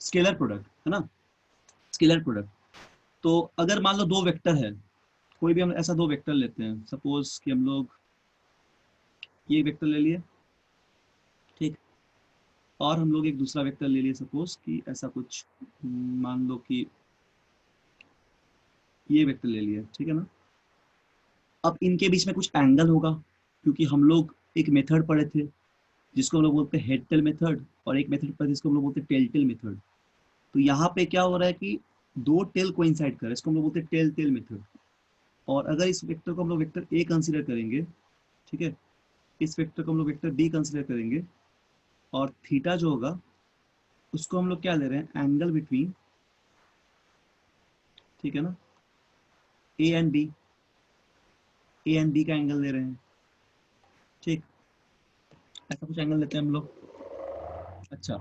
Scalar product है ना, scalar product. तो अगर मान लो दो वेक्टर है, कोई भी हम ऐसा दो वेक्टर लेते हैं, सपोज कि हम लोग ये वेक्टर ले लिए, ठीक, और हम लोग एक दूसरा वेक्टर ले लिए, सपोज कि ऐसा कुछ, मान लो कि ये वेक्टर ले लिए, ठीक है ना। अब इनके बीच में कुछ एंगल होगा, क्योंकि हम लोग एक मेथड पढ़े थे जिसको हम लोग बोलते हैं हेड टेल मेथड, और एक मेथड पढ़े जिसको हम लोग बोलते हैं टेल टेल मेथड। तो यहाँ पे क्या हो रहा है कि दो टेल कोइंसाइड कर रहे हैं, इसको हम लोग बोलते हैं टेल टेल मेथड। और अगर इस वेक्टर को हम लोग वेक्टर ए कंसीडर करेंगे, ठीक है, इस वेक्टर को हम लोग वेक्टर बी कंसीडर करेंगे, और थीटा जो होगा उसको हम लोग क्या ले रहे हैं, एंगल बिटवीन, ठीक है ना, A and B, A and B का एंगल ले रहे हैं, ठीक, ऐसा कुछ एंगल लेते हैं हम लोग। अच्छा,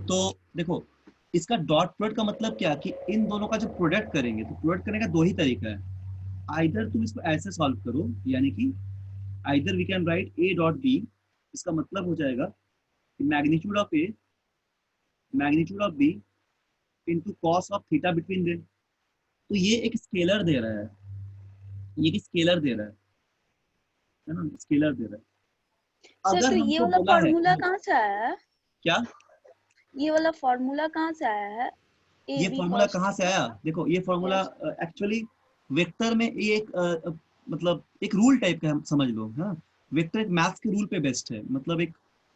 तो देखो इसका डॉट प्रोडक्ट का मतलब क्या, कि इन दोनों का जब प्रोडक्ट करेंगे, तो प्रोडक्ट करने का दो ही तरीका है। आइदर तुम इसको ऐसे सॉल्व करो, यानी कि either we can write A dot B, इसका मतलब हो जाएगा magnitude of A, magnitude of B into cos of theta between they. तो ये एक स्केलर दे रहा है, ये एक स्केलर दे रहा है ना, स्केलर दे रहा है। सर अगर तो ये हमको वाला बोला है, फॉर्मूला कहाँ से आया है? क्या ये वाला फॉर्मूला कहाँ से आया है? ए ये बी फॉर्मूला कॉस कहाँ से थीटा। आया, देखो ये फॉर्मूला यस। एक्चुअली वेक्टर में ये एक मतलब एक रूल टाइप का, हम समझ लो, हाँ। वेक्टर एक मैथ्स के रूल पे बेस्ड है, मतलब एक,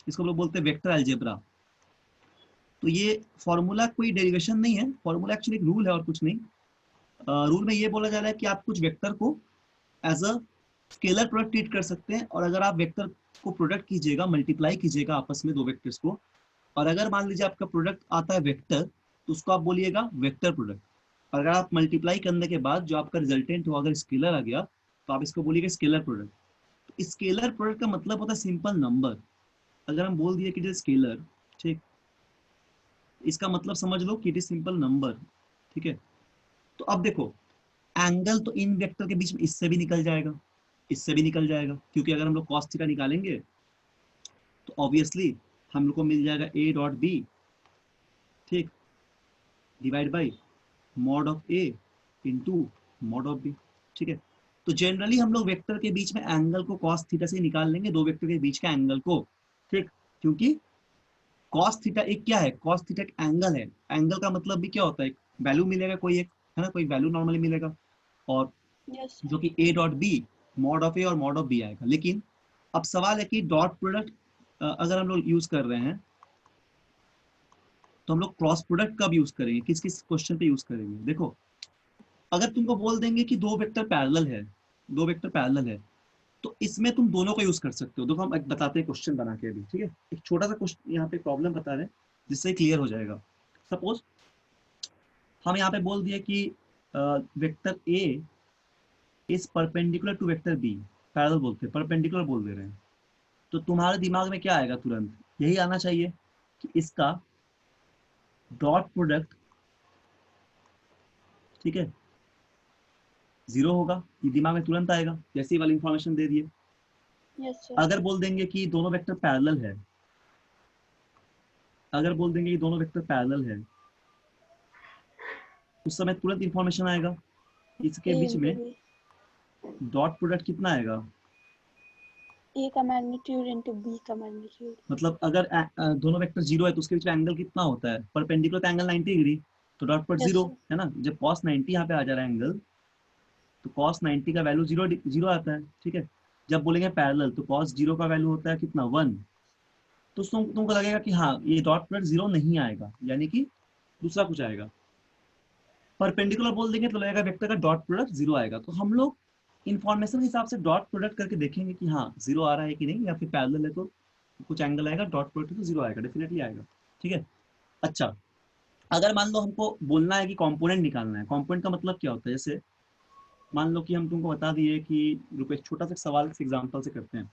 इसको हम लोग बोलते हैं वेक्टर अलजेब्रा। तो ये फॉर्मूला कोई डेरिवेशन नहीं है, फॉर्मूला एक्चुअली एक रूल है और कुछ नहीं। रूल में ये बोला जा रहा है कि आप कुछ वेक्टर को as a scalar product treat कर सकते हैं, और अगर आप वेक्टर को प्रोडक्ट कीजिएगा, मल्टीप्लाई कीजिएगा आपस में दो वेक्टर्स को, और अगर मान लीजिए आपका प्रोडक्ट आता है वेक्टर, तो उसको आप बोलिएगा वेक्टर प्रोडक्ट। अगर आप मल्टीप्लाई करने के बाद जो आपका रिजल्टेंट हो अगर स्केलर आ गया, तो आप इसको बोलिएगा स्केलर प्रोडक्ट। तो स्केलर प्रोडक्ट का मतलब होता है सिंपल नंबर। अगर हम बोल दिए कि इट इज स्केलर, ठीक, इसका मतलब समझ लो कि इट इज सिंपल नंबर, ठीक है। तो अब देखो, एंगल तो इन वेक्टर के बीच में इससे भी निकल जाएगा, इससे भी निकल जाएगा, क्योंकि अगर हम लोग कॉस थीटा निकालेंगे तो ऑब्वियसली हम लोग को मिल जाएगा ए डॉट बी, ठीक, divide by mod of A into mod of B, ठीक है। तो जनरली हम लोग वेक्टर के बीच में एंगल को कॉस थीटा से निकाल लेंगे, दो वेक्टर के बीच का एंगल को, ठीक, क्योंकि कॉस थीटा एक क्या है, कॉस थीटा एक एंगल है। एंगल का मतलब भी क्या होता है, एक वैल्यू मिलेगा कोई एक, है ना, कोई वैल्यू नॉर्मली मिलेगा, और यस जो सर। कि A dot B, mod of A और मॉड ऑफ बी आएगा। लेकिन अब सवाल है कि डॉट प्रोडक्ट अगर हम लोग यूज कर रहे हैं, तो हम लोग क्रॉस प्रोडक्ट कब यूज करेंगे, किस किस क्वेश्चन पे यूज करेंगे। देखो, अगर तुमको बोल देंगे कि दो वेक्टर पैरेलल है, दो वेक्टर पैरेलल है, तो इसमें तुम दोनों को यूज कर सकते हो। देखो हम एक बताते हैं क्वेश्चन बना के अभी, ठीक है, एक छोटा सा क्वेश्चन यहाँ पे प्रॉब्लम बता रहे हैं जिससे क्लियर हो जाएगा। सपोज हम यहाँ पे बोल दिए कि vector A is perpendicular to vector B, parallel बोलते हैं, परपेंडिकुलर बोल दे रहे हैं। तो तुम्हारे दिमाग में क्या आएगा, तुरंत यही आना चाहिए कि इसका डॉट प्रोडक्ट, ठीक है, जीरो होगा। ये दिमाग में तुरंत आएगा जैसे ही वाली इंफॉर्मेशन दे दिए। Yes sir. अगर बोल देंगे कि दोनों वेक्टर पैरेलल है, अगर बोल देंगे कि दोनों वेक्टर पैरेलल है, उस समय तुरंत इंफॉर्मेशन आएगा इसके ए बीच इंटू में बी। डॉट प्रोडक्ट कितना आएगा। ए का मैग्नीट्यूड इंटू बी का मैग्नीट्यूड। मतलब अगर दोनों वेक्टर जीरो है तो उसके बीच में एंगल कितना होता है, परपेंडिकुलर एंगल 90 डिग्री, तो dot product yes zero sir. है ना। जब cos 90 यहाँ पे आ जा रहा है एंगल, तो cos 90 का वैल्यू जीरो जीरो आता है, ठीक है। जब बोलेंगे पैरेलल, तो cos जीरो का वैल्यू होता है कितना, वन। तो तुमको लगेगा कि हाँ ये डॉट प्रोडक्ट जीरो नहीं आएगा, यानी कि दूसरा कुछ आएगा। परपेंडिकुलर बोल देंगे तो लगेगा वेक्टर का डॉट प्रोडक्ट जीरो आएगा। तो हम लोग इन्फॉर्मेशन के हिसाब से डॉट प्रोडक्ट करके देखेंगे कि हाँ जीरो आ रहा है कि नहीं, या फिर पैरेलल है तो कुछ एंगल आएगा, डॉट प्रोडक्ट तो जीरो आएगा, डेफिनेटली आएगा, ठीक है। अच्छा, अगर मान लो हमको बोलना है कि कंपोनेंट निकालना है, कंपोनेंट का मतलब क्या होता है, जैसे मान लो कि हम तुमको बता दिए कि, रुको एक छोटा सा सवाल से एग्जांपल से करते हैं।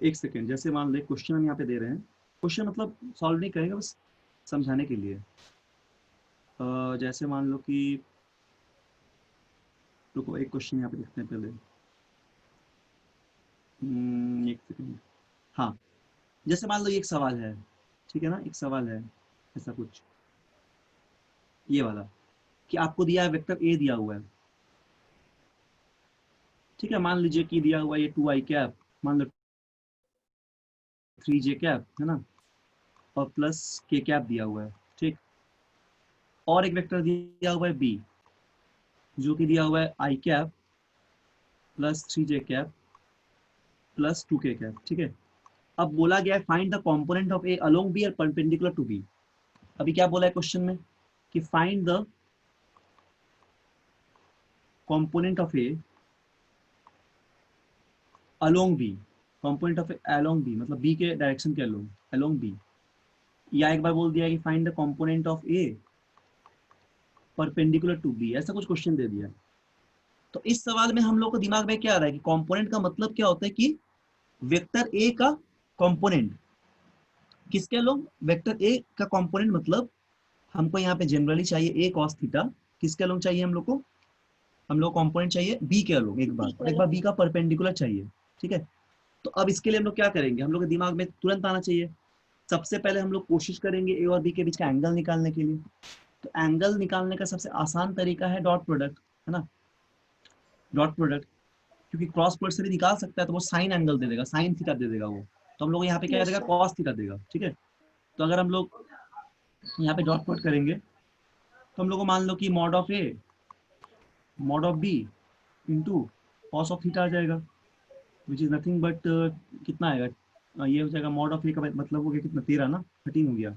एक सेकेंड, जैसे मान लो क्वेश्चन हम यहाँ पे दे रहे हैं, क्वेश्चन मतलब सॉल्व नहीं करेंगे, बस समझाने के लिए। जैसे मान लो कि, रुको एक क्वेश्चन यहाँ पे देखते हैं पहले। एक सेकेंड, हाँ, जैसे मान लो ये एक सवाल है, ठीक है ना, एक सवाल है ऐसा कुछ, ये वाला कि आपको दिया है वेक्टर ए दिया हुआ है, ठीक है, मान लीजिए कि दिया हुआ है ये 2i कैप, मान लो 3j कैप है ना, और प्लस k कैप दिया हुआ है, ठीक। और एक वेक्टर दिया हुआ है b, जो कि दिया हुआ है i cap plus 3j cap plus 2k cap, ठीक है। अब बोला गया है find the component of A along B और परपेंडिकुलर टू बी। अभी क्या बोला है क्वेश्चन में कि find the component of A along B, component of A along B मतलब बी के डायरेक्शन के अलोंग, अलोंग बी। या एक बार बोल दिया कि find the component of A perpendicular to B, ऐसा कुछ क्वेश्चन दे दिया। तो इस सवाल में हम लोग को दिमाग में क्या आ रहा है कि कंपोनेंट का मतलब क्या होता है कि वेक्टर ए का कंपोनेंट किसके अलोंग, वेक्टर ए का कंपोनेंट मतलब हमको यहाँ पे जनरली चाहिए ए कॉस थीटा, किसके अलोंग चाहिए हम लोग को, हम लोग कंपोनेंट चाहिए बी के अलोंग एक बार, बी और एक करो। बार बी का परपेंडिकुलर चाहिए, ठीक है। तो अब इसके लिए हम लोग क्या करेंगे, हम लोग के दिमाग में तुरंत आना चाहिए, सबसे पहले हम लोग कोशिश करेंगे ए और बी के बीच का एंगल निकालने के लिए। तो एंगल निकालने का सबसे आसान तरीका है डॉट प्रोडक्ट, है ना, डॉट प्रोडक्ट, क्योंकि क्रॉस प्रोडक्ट से भी निकाल सकता है, तो वो साइन एंगल दे देगा, साइन थीटा दे देगा वो। तो हम लोग यहाँ पे क्या यस देगा, सर। कॉस थीटा देगा, ठीक है। तो अगर हम लोग यहाँ पे डॉट प्रोडक्ट करेंगे तो हम लोग को मान लो कि mod of A mod of B into cos of theta आ जाएगा, विच इज नथिंग बट कितना आएगा, ये हो जाएगा मॉड ऑफ ए का मतलब हो गया कितना, 13 ना, 13 हो गया,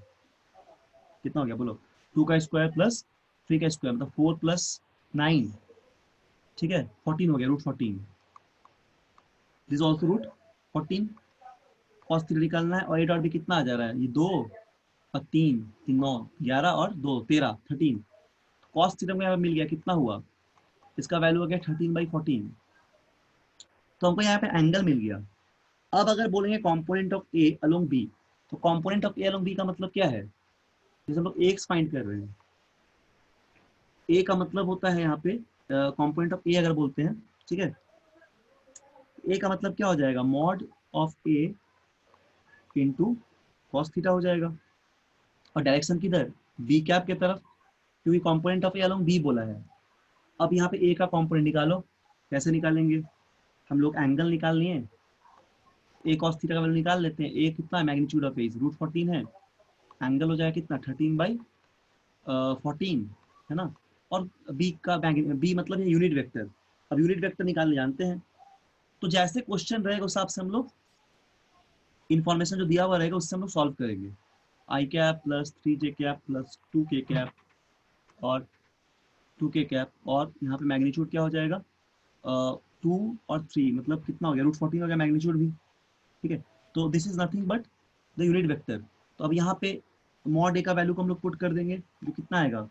कितना हो गया बोलो, 2 का स्क्वायर प्लस 3 का स्क्वायर मतलब 4 प्लस 9, ठीक है, 14 हो गया, √14, दिस ऑल्सो √14। कॉस थीटा निकालना है और ए डॉट भी कितना आ जा रहा है, ये 2 और 3, 3 9 11 और 2 13, 13। कॉस थीटा में मिल गया, कितना हुआ, इसका वैल्यू हो गया 13/14। तो हमको यहाँ पे एंगल मिल गया। अब अगर बोलेंगे component of A along B, तो component of A along B का मतलब क्या है, जैसे हम लोग एक्स फाइंड कर रहे हैं, ए का मतलब होता है यहाँ पे कंपोनेंट ऑफ ए अगर बोलते हैं, ठीक है, ए का मतलब क्या हो जाएगा, mod of A into cos theta हो जाएगा, और डायरेक्शन किधर, बी कैप के तरफ, क्योंकि component of A along B बोला है। अब यहाँ पे ए का कंपोनेंट निकालो, कैसे निकालेंगे, हम लोग एंगल निकाल लिए, ए कॉस थीटा का वैल्यू निकाल लेते हैं, ए कितना है, मैग्नीट्यूड ऑफ ए √14 है, एंगल हो जाएगा कितना, 13/14, है ना। और बी का बी मतलब है यूनिट वेक्टर, अब यूनिट वेक्टर निकालने जानते हैं, तो जैसे क्वेश्चन रहेगा उस हिसाब से हम लोग इन्फॉर्मेशन जो दिया हुआ रहेगा उससे हम लोग सॉल्व करेंगे। I cap plus 3j cap plus 2k cap और 2k कैप, और यहाँ पे मैग्नीट्यूड क्या हो जाएगा, 2 और 3 मतलब कितना हो गया, √14 हो गया मैग्नीट्यूड भी, ठीक है। तो this is nothing but the unit vector. तो अब यहाँ पे मॉड ए का वैल्यू को हम लोग पुट कर देंगे, जो कितना आएगा,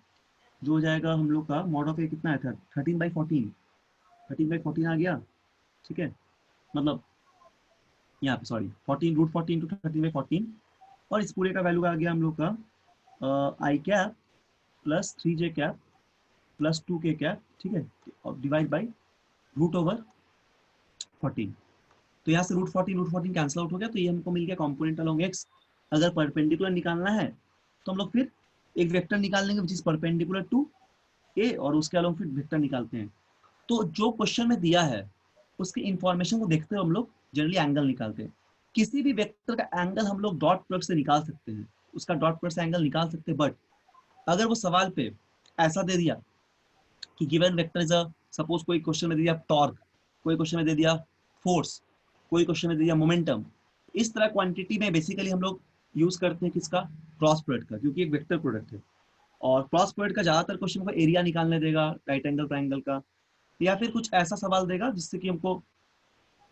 जो हो जाएगा हम लोग का मॉड ऑफ ए कितना आया था, 13/14, 13/14 आ गया, ठीक है, मतलब यहाँ पे सॉरी 14 √14 टू 13/14, और इस पूरे का वैल्यू आ गया हम लोग का i cap plus 3j cap plus 2k cap, ठीक है, और डिवाइड बाई √14। तो यहाँ से √14 कैंसिल आउट हो गया, तो ये हमको मिल गया कंपोनेंट अलोंग एक्स। अगर परपेंडिकुलर निकालना है तो हम लोग फिर एक वेक्टर निकाल लेंगे विच इज परपेंडिकुलर टू ए, और उसके अलोंग फिर वेक्टर निकालते हैं। तो जो क्वेश्चन में दिया है उसकी इंफॉर्मेशन को देखते हुए हम लोग जनरली एंगल निकालते हैं। किसी भी वेक्टर का एंगल हम लोग डॉट प्रोडक्ट से निकाल सकते हैं, उसका डॉट प्रोडक्ट से एंगल निकाल सकते हैं, बट अगर वो सवाल पे ऐसा दे दिया कि given vector is a, suppose कोई क्वेश्चन में दे दिया टॉर्क, कोई क्वेश्चन में दे दिया फोर्स, कोई क्वेश्चन में दे दिया मोमेंटम, इस तरह क्वांटिटी में बेसिकली हम लोग यूज करते हैं किसका, क्रॉस प्रोडक्ट का, क्योंकि एक वेक्टर प्रोडक्ट है। और क्रॉस प्रोडक्ट का ज्यादातर क्वेश्चन को एरिया निकालने देगा, राइट एंगल ट्राइंगल का, या फिर कुछ ऐसा सवाल देगा जिससे कि हमको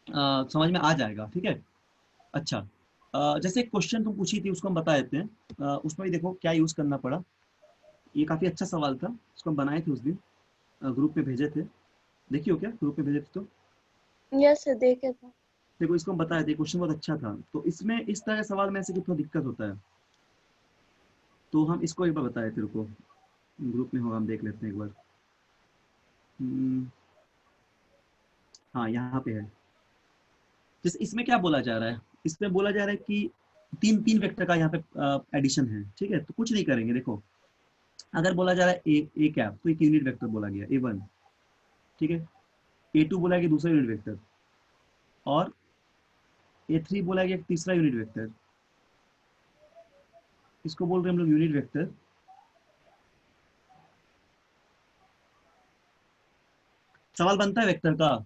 समझ में आ जाएगा, ठीक है। अच्छा, जैसे क्वेश्चन तुम पूछी थी उसको हम बता देते हैं, उसमें भी देखो क्या यूज करना पड़ा। ये काफी अच्छा सवाल था, उसको हम बनाए थे उस दिन, ग्रुप पे भेजे थे, देखियो क्या ग्रुप पे भेजे थे तो यस सर, देखे था। देखो इसको हम बताए थे, क्वेश्चन बहुत अच्छा था। तो इसमें इस तरह के सवाल में ऐसे कि थोड़ा दिक्कत होता है, तो हम इसको एक बार बताए तेरे को, ग्रुप में होगा, हम देख लेते हैं एक बार। हाँ यहाँ पे है, जैसे इसमें क्या बोला जा रहा है, इसमें बोला जा रहा है कि तीन तीन वेक्टर का यहाँ पे एडिशन है, ठीक है। तो कुछ नहीं करेंगे, देखो अगर बोला जा रहा है ए कैप तो एक यूनिट वेक्टर बोला गया A1, ठीक है। A2 बोला गया दूसरा यूनिट वेक्टर, और A3 बोला गया एक तीसरा यूनिट वेक्टर, इसको बोल रहे हैं हम लोग यूनिट वेक्टर। सवाल बनता है वेक्टर का।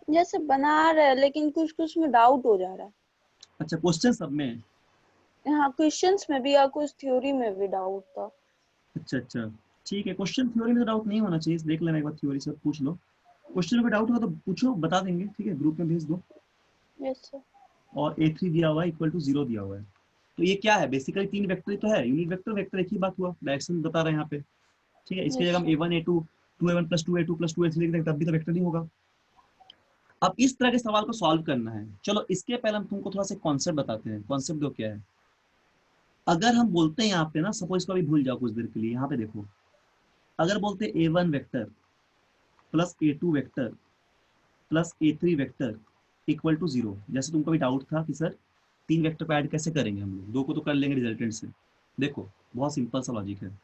जैसे बना रहे हैं लेकिन कुछ कुछ में डाउट हो जा रहा है। अच्छा, क्वेश्चन सब में। हाँ, क्वेश्चंस में भी या कुछ थ्योरी में भी डाउट था। अच्छा अच्छा, ठीक है। क्वेश्चन थ्योरी में तो डाउट नहीं होना चाहिए, देख लेना एक बार, थ्योरी से पूछ लो। क्वेश्चन में डाउट होगा तो पूछो, बता देंगे, ठीक है, ग्रुप में भेज दो। Yes sir. और A3 दिया हुआ है इक्वल टू 0 दिया हुआ है। तो ये क्या है, बेसिकली तीन वेक्टर ही तो है, यूनिट वेक्टर वेक्टर एक ही बात हुआ, डायरेक्शन बता रहे हैं यहाँ पे, ठीक है। इसकी यस जगह हम sir. A1 A2 2A1 plus 2A2 plus 2A3 लिख देंगे तब भी तो वेक्टर नहीं होगा। अब इस तरह के सवाल को सॉल्व करना है। चलो इसके पहले हम तुमको थोड़ा सा कॉन्सेप्ट बताते हैं। कॉन्सेप्ट दो क्या है, अगर हम बोलते हैं यहाँ पे ना, सपोज इसको अभी भूल जाओ कुछ देर के लिए, यहाँ पे देखो, अगर बोलते A1 vector plus A2 vector plus A3 vector equal to 0, जैसे तुमको भी डाउट था कि सर तीन वेक्टर को ऐड कैसे करेंगे हम लोग, दो को तो कर लेंगे रिजल्टेंट से। देखो बहुत सिंपल सा लॉजिक है,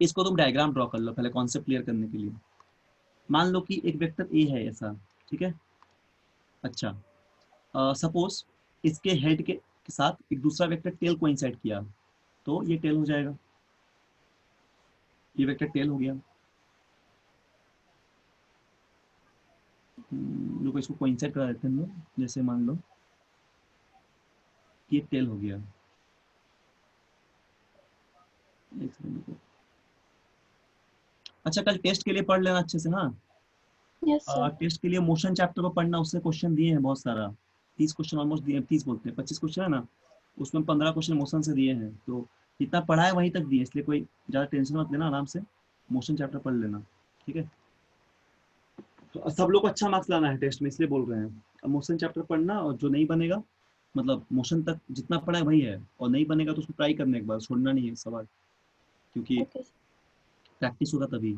इसको तुम डायग्राम ड्रॉ कर लो पहले कॉन्सेप्ट क्लियर करने के लिए। मान लो कि एक वेक्टर ए है ऐसा, ठीक है। अच्छा, सपोज इसके हेड के साथ एक दूसरा वेक्टर टेल कोइंसाइड किया, तो ये टेल हो जाएगा, ये वेक्टर टेल हो गया। लोग इसको कोइंसाइड करा देते हैं हम लोग, जैसे मान लो ये टेल हो गया। एक सेकंड रुको। अच्छा, कल टेस्ट के लिए पढ़ लेना अच्छे से, हाँ। Yes sir. टेस्ट के लिए मोशन चैप्टर को पढ़ना, उससे क्वेश्चन दिए हैं बहुत सारा, 30 क्वेश्चन ऑलमोस्ट दिए, 30 बोलते हैं 25 क्वेश्चन है ना, उसमें 15 क्वेश्चन मोशन से दिए हैं। तो जितना पढ़ा है वहीं तक दिए, इसलिए कोई ज़्यादा टेंशन मत लेना, आराम से मोशन चैप्टर पढ़ लेना, ठीक है। तो सब लोग को अच्छा मार्क्स लाना है टेस्ट में, इसलिए बोल रहे हैं। अब मोशन चैप्टर पढ़ना, और जो नहीं बनेगा, मतलब मोशन तक जितना पढ़ा है वही है, और नहीं बनेगा तो उसको ट्राई करने एक बार, छोड़ना नहीं है सवाल, क्योंकि ओके सर। प्रैक्टिस होगा तभी।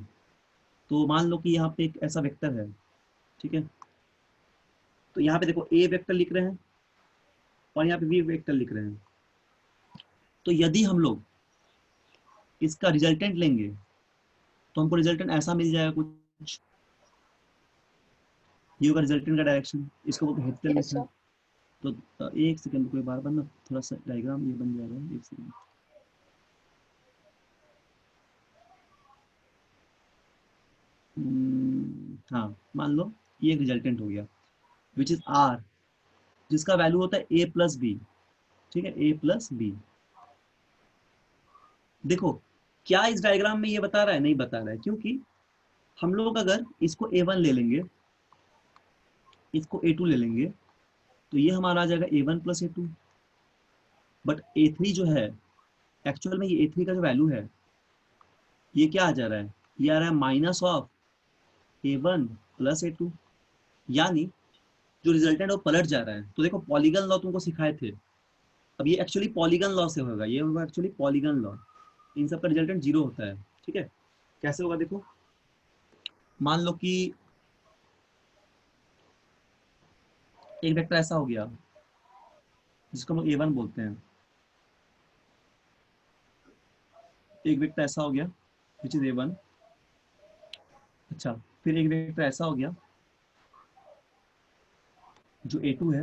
तो मान लो कि यहाँ पे एक ऐसा वेक्टर है, ठीक है। तो यहाँ पे देखो ए वेक्टर लिख रहे हैं और यहाँ पे बी वेक्टर लिख रहे हैं। तो यदि हम लोग इसका रिजल्टेंट लेंगे तो हमको रिजल्टेंट ऐसा मिल जाएगा कुछ, ये होगा रिजल्टेंट का डायरेक्शन, इसको बोलते हैं हेक्टर यस मेथड। सर। तो एक सेकंड कोई बार बनना, थोड़ा सा डायग्राम ये बन जाएगा, एक सेकंड। हाँ, मान लो ये एक रिजल्टेंट हो गया विच इज आर, जिसका वैल्यू होता है ए प्लस बी, ठीक है, ए प्लस बी। देखो क्या इस डायग्राम में ये बता रहा है, नहीं बता रहा है, क्योंकि हम लोग अगर इसको A1 ले लेंगे, इसको A2 ले लेंगे, तो ये हमारा आ जाएगा A1 plus A2। But A3 जो है, एक्चुअल में ये A3 का जो वैल्यू है, ये क्या आ जा रहा है, ये आ रहा है minus of A1 plus A2, यानी जो रिजल्टेंट है वो पलट जा रहा है। तो देखो पॉलीगन लॉ तुमको सिखाए थे, अब ये एक्चुअली पॉलीगन लॉ से होगा, ये होगा एक्चुअली पॉलीगन लॉ, इन सब का रिजल्टेंट 0 होता है, ठीक है। कैसे होगा देखो, मान लो कि एक वेक्टर ऐसा हो गया जिसको हम लोग A1 बोलते हैं, एक वेक्टर ऐसा हो गया विच इज A1। अच्छा, फिर एक वेक्टर ऐसा हो गया जो A2 है,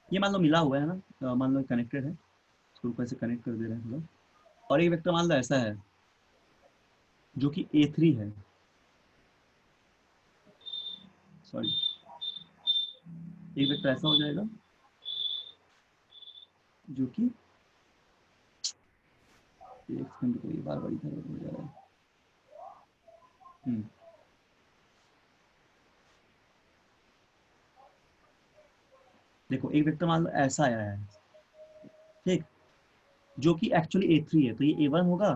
ये मान लो मिला हुआ है ना, मान लो कनेक्टेड है, इसको ऊपर से कनेक्ट कर दे रहे हैं हम लोग। और एक वेक्टर मान लो ऐसा है जो कि A3 है, सॉरी, एक वेक्टर ऐसा हो जाएगा जो कि, एक सेकंड को, ये बार बार इधर हो जा रहा है। देखो एक वेक्टर मान लो ऐसा आया है, ठीक, जो कि एक्चुअली A3 है, तो ये A1 होगा,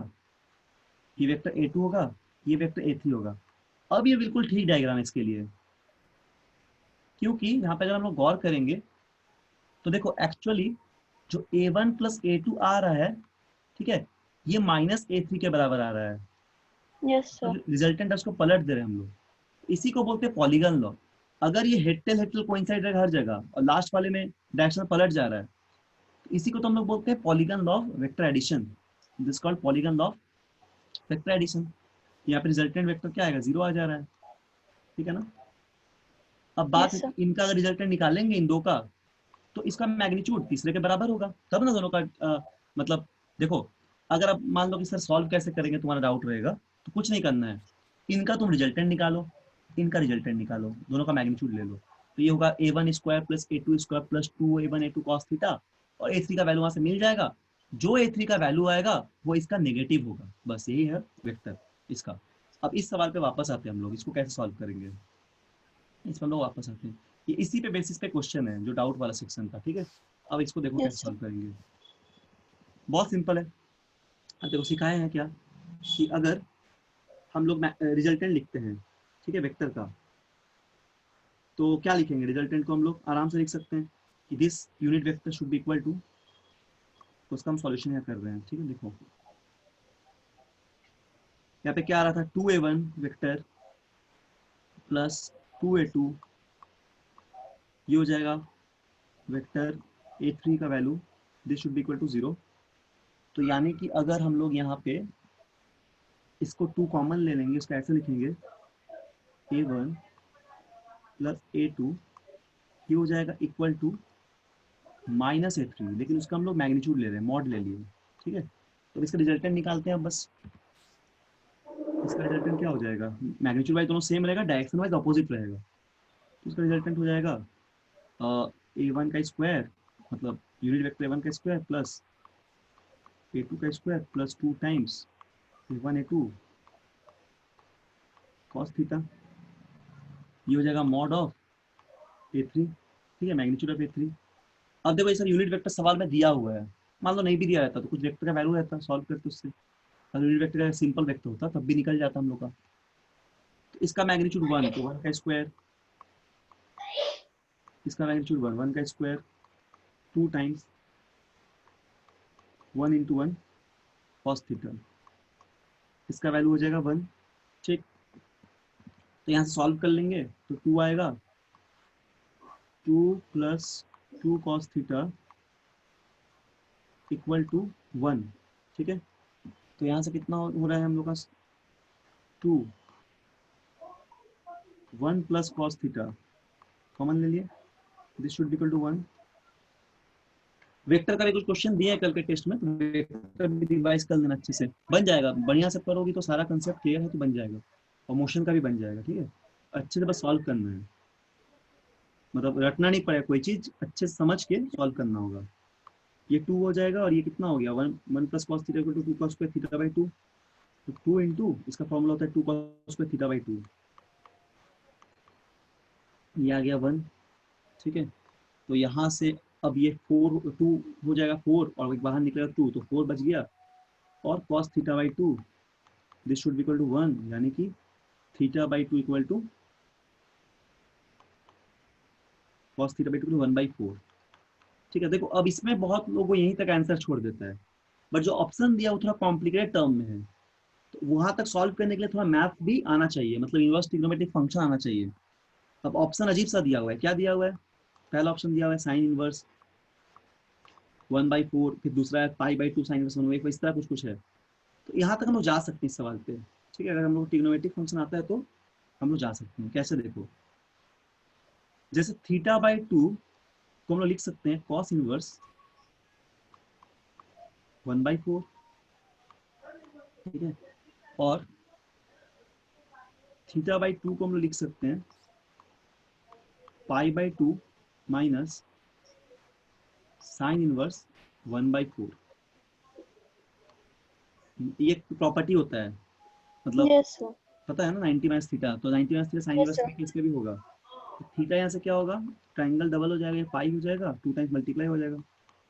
ये वेक्टर A2 होगा, ये वेक्टर A3 होगा। अब ये बिल्कुल ठीक डायग्राम है इसके लिए, क्योंकि यहाँ पे अगर हम लोग गौर करेंगे तो देखो एक्चुअली जो A1 प्लस A2 आ रहा है, ठीक है, ये माइनस A3 के बराबर आ रहा है। यस तो सर। रिजल्टेंट है उसको पलट दे रहे हैं हम लोग, इसी को बोलते हैं पॉलीगन लॉ। अगर ये हेड टेल कोइंसाइड रहेगा हर जगह और लास्ट वाले में डायरेक्शन पलट जा रहा है, तो इसी को तो हम लोग बोलते हैं polygon law of vector addition, this called polygon law of vector addition. यहाँ पे रिजल्टेंट वेक्टर क्या आएगा, 0 आ जा रहा है, ठीक है ना। अब बात यस है सर। कि इनका अगर रिजल्टेंट निकालेंगे इन दो का, तो इसका मैग्नीट्यूड तीसरे के बराबर होगा, तब ना दोनों का मतलब देखो, अगर आप मान लो कि सर सॉल्व कैसे करेंगे, तुम्हारा डाउट रहेगा, तो कुछ नहीं करना है, इनका तुम रिजल्टेंट निकालो, इनका रिजल्टेंट निकालो, दोनों का मैग्नीट्यूड ले लो, तो ये होगा a1 square plus a2 square plus 2a1 a2 cos theta, और a3 का वैल्यू वहां से मिल जाएगा, जो a3 का वैल्यू आएगा वो इसका नेगेटिव होगा, बस यही है वेक्टर इसका। अब इस सवाल पे वापस आते हैं हम लोग, इसको कैसे सॉल्व करेंगे, इस पर हम लोग वापस आते हैं। ये इसी पे बेसिस पे क्वेश्चन है जो डाउट वाला सेक्शन था, ठीक है। अब इसको देखो कैसे यस सर। सॉल्व करेंगे, बहुत सिंपल है। अब देखो सिखाए हैं क्या, कि अगर हम लोग रिजल्टेंट लिखते हैं, ठीक है, वेक्टर का, तो क्या लिखेंगे, रिजल्टेंट को हम लोग आराम से लिख सकते हैं कि this unit vector should be equal to, उसका हम सॉल्यूशन यहाँ कर रहे हैं, ठीक है। देखो यहाँ पे क्या आ रहा था, 2a1 वेक्टर प्लस 2a2, ये हो जाएगा वेक्टर a3 का value, this should be equal to 0। तो यानी कि अगर हम लोग यहाँ पे इसको 2 कॉमन ले लेंगे, इसको ऐसे लिखेंगे a1 प्लस a2, ये हो जाएगा इक्वल टू माइनस a3, लेकिन उसका हम लोग मैग्नीट्यूड ले रहे हैं, मॉड ले लिए, ठीक है। तो इसका रिजल्टेंट निकालते हैं अब बस, इसका रिजल्टेंट क्या हो जाएगा, मैग्नीट्यूड वाइज दोनों सेम रहेगा, डायरेक्शन वाइज अपोजिट रहेगा, तो इसका रिजल्टेंट हो जाएगा a1 का स्क्वायर, मतलब यूनिट वेक्टर a1 का स्क्वायर प्लस a2 का square plus 2 times a1 a2 cos theta, ये हो जाएगा मॉड ऑफ a3, ठीक है, मैग्नीट्यूड ऑफ a3। अब देखो ये सर यूनिट वेक्टर सवाल में दिया हुआ है, मान लो नहीं भी दिया रहता तो कुछ वेक्टर का वैल्यू रहता, सॉल्व करते उससे, अगर यूनिट वेक्टर का सिंपल वेक्टर होता तब भी निकल जाता हम लोग का। तो इसका मैग्नीट्यूड 1, तो 1 का स्क्वायर, इसका मैग्नीट्यूड 1, 1 का square 2 times 1 into 1 cos theta, इसका वैल्यू हो जाएगा 1, ठीक। तो यहाँ से सॉल्व कर लेंगे तो 2 आएगा, 2 plus 2 cos theta equal to 1, ठीक है। तो यहाँ से कितना हो रहा है हम लोग का, 2 1 प्लस cos थीटा कॉमन ले लिए, this should be equal to 1। Vector का भी कुछ क्वेश्चन दिए हैं कल के टेस्ट में, तो वेक्टर भी रिवाइज कर लेना अच्छे से, बन जाएगा, बढ़िया से करोगी तो सारा कंसेप्ट क्लियर है तो बन जाएगा, और मोशन का भी बन जाएगा, ठीक है। अच्छे से बस सॉल्व करना है, मतलब रटना नहीं पड़ेगा, कोई चीज अच्छे से समझ के सॉल्व करना होगा। ये 2 हो जाएगा और ये कितना हो गया, 1 plus cos theta equal to 2 cos square theta by 2, तो 2 इंटू इसका फॉर्मूला होता है 2 cos स्क्वायर थीटा बाई 2, ये आ गया 1, ठीक है। तो यहाँ से अब ये 2 हो जाएगा 4 और बाहर निकलेगा 2, तो 4 बच गया, और cos theta by 2, this should be equal to 1, यानी कि theta by 2 equal to cos theta by 2 1/4, ठीक है। देखो अब इसमें बहुत लोगों यहीं तक आंसर छोड़ देता है, बट जो ऑप्शन दिया वो थोड़ा कॉम्प्लिकेटेड टर्म में है, तो वहां तक सॉल्व करने के लिए थोड़ा मैथ भी आना चाहिए, मतलब इनवर्स ट्रिग्नोमेट्रिक फंक्शन आना चाहिए। अब ऑप्शन अजीब सा दिया हुआ है, क्या दिया हुआ है, पहला ऑप्शन दिया हुआ है साइन इनवर्स 1/4, फिर दूसरा है π/2 साइन इनवर्स 1/4, इस तरह कुछ कुछ है। तो यहाँ तक हम लोग जा सकते हैं इस सवाल पे, ठीक है। अगर हम लोग ट्रिग्नोमेट्रिक फंक्शन आता है तो हम लोग जा सकते हैं, कैसे देखो, जैसे θ/2 को हम लोग लिख सकते हैं cos इनवर्स 1/4, ठीक है, और θ/2 को हम लोग लिख सकते हैं π/2 माइनस साइन इनवर्स 1/4। ये प्रॉपर्टी होता है, मतलब यस सर। पता है ना 90 माइनस थीटा, तो 90 minus theta sine yes inverse sir. के केस में भी होगा, तो थीटा यहाँ से क्या होगा, ट्राइंगल डबल हो जाएगा, ये पाई हो जाएगा, 2 टाइम्स मल्टीप्लाई हो जाएगा,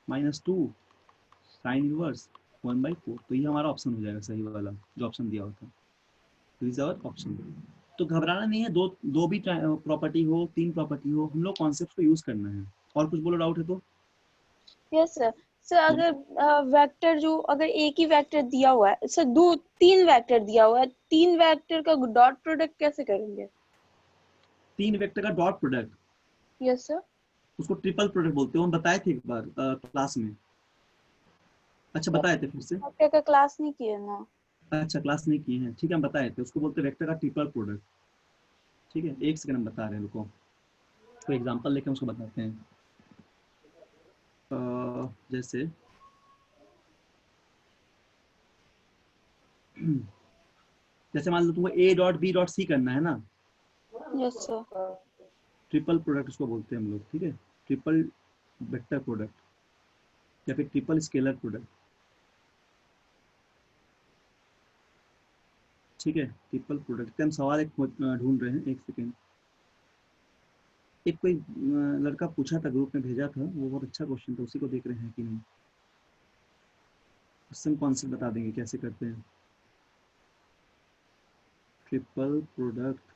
-2 साइन इनवर्स 1/4, तो ये हमारा ऑप्शन हो जाएगा सही वाला जो ऑप्शन दिया होता है, दिस इज आवर ऑप्शन। तो घबराना नहीं है, दो भी प्रॉपर्टी हो, 3 प्रॉपर्टी हो, हम लोग कॉन्सेप्ट को यूज करना है। और कुछ बोलो, डाउट है तो। Yes sir. सर अगर वेक्टर जो अगर एक ही वेक्टर दिया हुआ है सर, 2 3 वेक्टर दिया हुआ है, 3 वेक्टर का डॉट प्रोडक्ट कैसे करेंगे? तीन वेक्टर का डॉट प्रोडक्ट, यस सर। उसको ट्रिपल प्रोडक्ट बोलते हैं, हम बताए थे एक बार क्लास में। अच्छा बताए थे फिर से? वेक्टर का क्लास नहीं किया ना। अच्छा क्लास नहीं किए हैं, ठीक है हम बताए थे, उसको बोलते हैं वेक्टर का ट्रिपल प्रोडक्ट। ठीक है, एक सेकंड हम बता रहे हैं, रुको कोई एग्जांपल लेके हम उसको बताते हैं। जैसे जैसे मान लो तुमको A dot B dot C करना है ना, यस सर। ट्रिपल प्रोडक्ट उसको बोलते हैं हम लोग, ठीक है, ट्रिपल वेक्टर प्रोडक्ट या फिर ट्रिपल स्केलर प्रोडक्ट। ठीक है, ट्रिपल प्रोडक्ट हम सवाल एक ढूंढ रहे हैं, एक सेकेंड। एक कोई लड़का पूछा था, ग्रुप में भेजा था, वो बहुत अच्छा क्वेश्चन था, उसी को देख रहे हैं कि नहीं। उससे हम कॉन्सेप्ट बता देंगे कैसे करते हैं ट्रिपल प्रोडक्ट।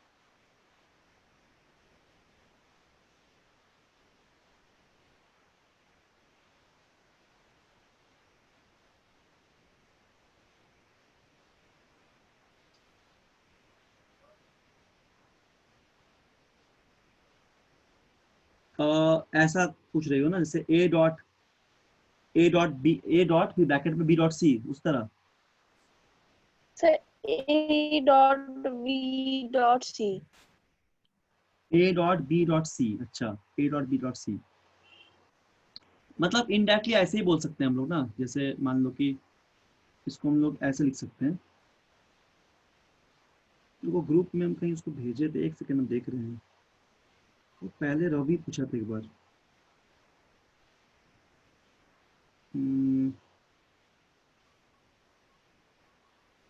ऐसा पूछ रही हो ना, जैसे ए डॉट फिर ब्रैकेट में बी डॉट सी, उस तरह। Sir A dot B dot C. A dot B dot C, अच्छा A dot B dot C, मतलब इनडायरेक्टली ऐसे ही बोल सकते हैं हम लोग ना। जैसे मान लो कि इसको हम लोग ऐसे लिख सकते हैं, वो ग्रुप में हम कहीं उसको भेजे थे, एक सेकंड हम देख रहे हैं। वो पहले रवि पूछा था एक बार।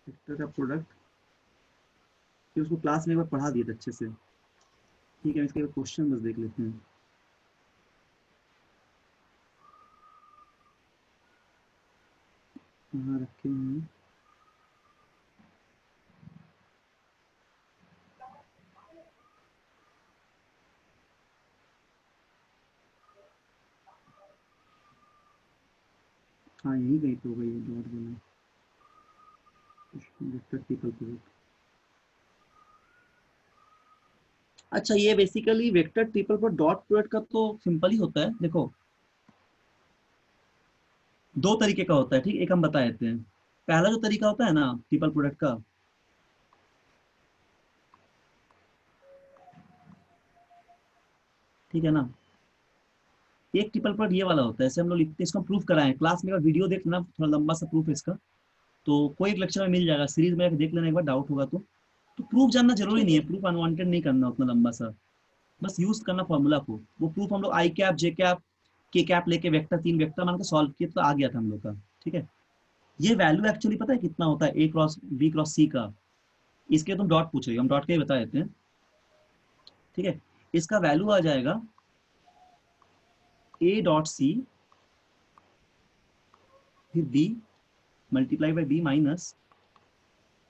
वेक्टर का प्रोडक्ट, फिर उसको क्लास में एक बार पढ़ा दिए थे अच्छे से। ठीक है, इसके क्वेश्चन बस देख लेते हैं। कहाँ रखे हैं? हाँ यही कहीं तो होगा ये डॉट वाला वेक्टर ट्रिपल प्रोडक्ट। अच्छा ये बेसिकली वेक्टर ट्रिपल पर डॉट प्रोडक्ट का तो सिंपल ही होता है, देखो दो तरीके का होता है, ठीक, एक हम बता देते हैं। पहला जो तरीका होता है ना ट्रिपल प्रोडक्ट का, ठीक है ना, एक ट्रिपल प्रोडक्ट ये वाला होता है, ऐसे हम लोग लिखते हैं, इसको प्रूफ कराएं क्लास में, अगर वीडियो देख लेना, थोड़ा लंबा सा प्रूफ है इसका, तो कोई एक लेक्चर में मिल जाएगा, सीरीज में देख लेना एक बार, डाउट होगा तो प्रूफ जानना जरूरी ठीक नहीं है। है, प्रूफ अनवांटेड नहीं करना उतना लंबा सा, बस यूज करना फॉर्मूला को। वो प्रूफ हम लोग आई cap j cap k cap लेके वेक्टर, तीन वेक्टर मान के सॉल्व किए तो आ गया था हम लोग का। ठीक है, ये वैल्यू एक्चुअली पता है कितना होता है ए क्रॉस बी क्रॉस सी का, इसके तुम डॉट पूछ रही हो, हम डॉट का ही बता देते हैं। ठीक है, इसका वैल्यू आ जाएगा ए डॉट सी फिर B multiply by B minus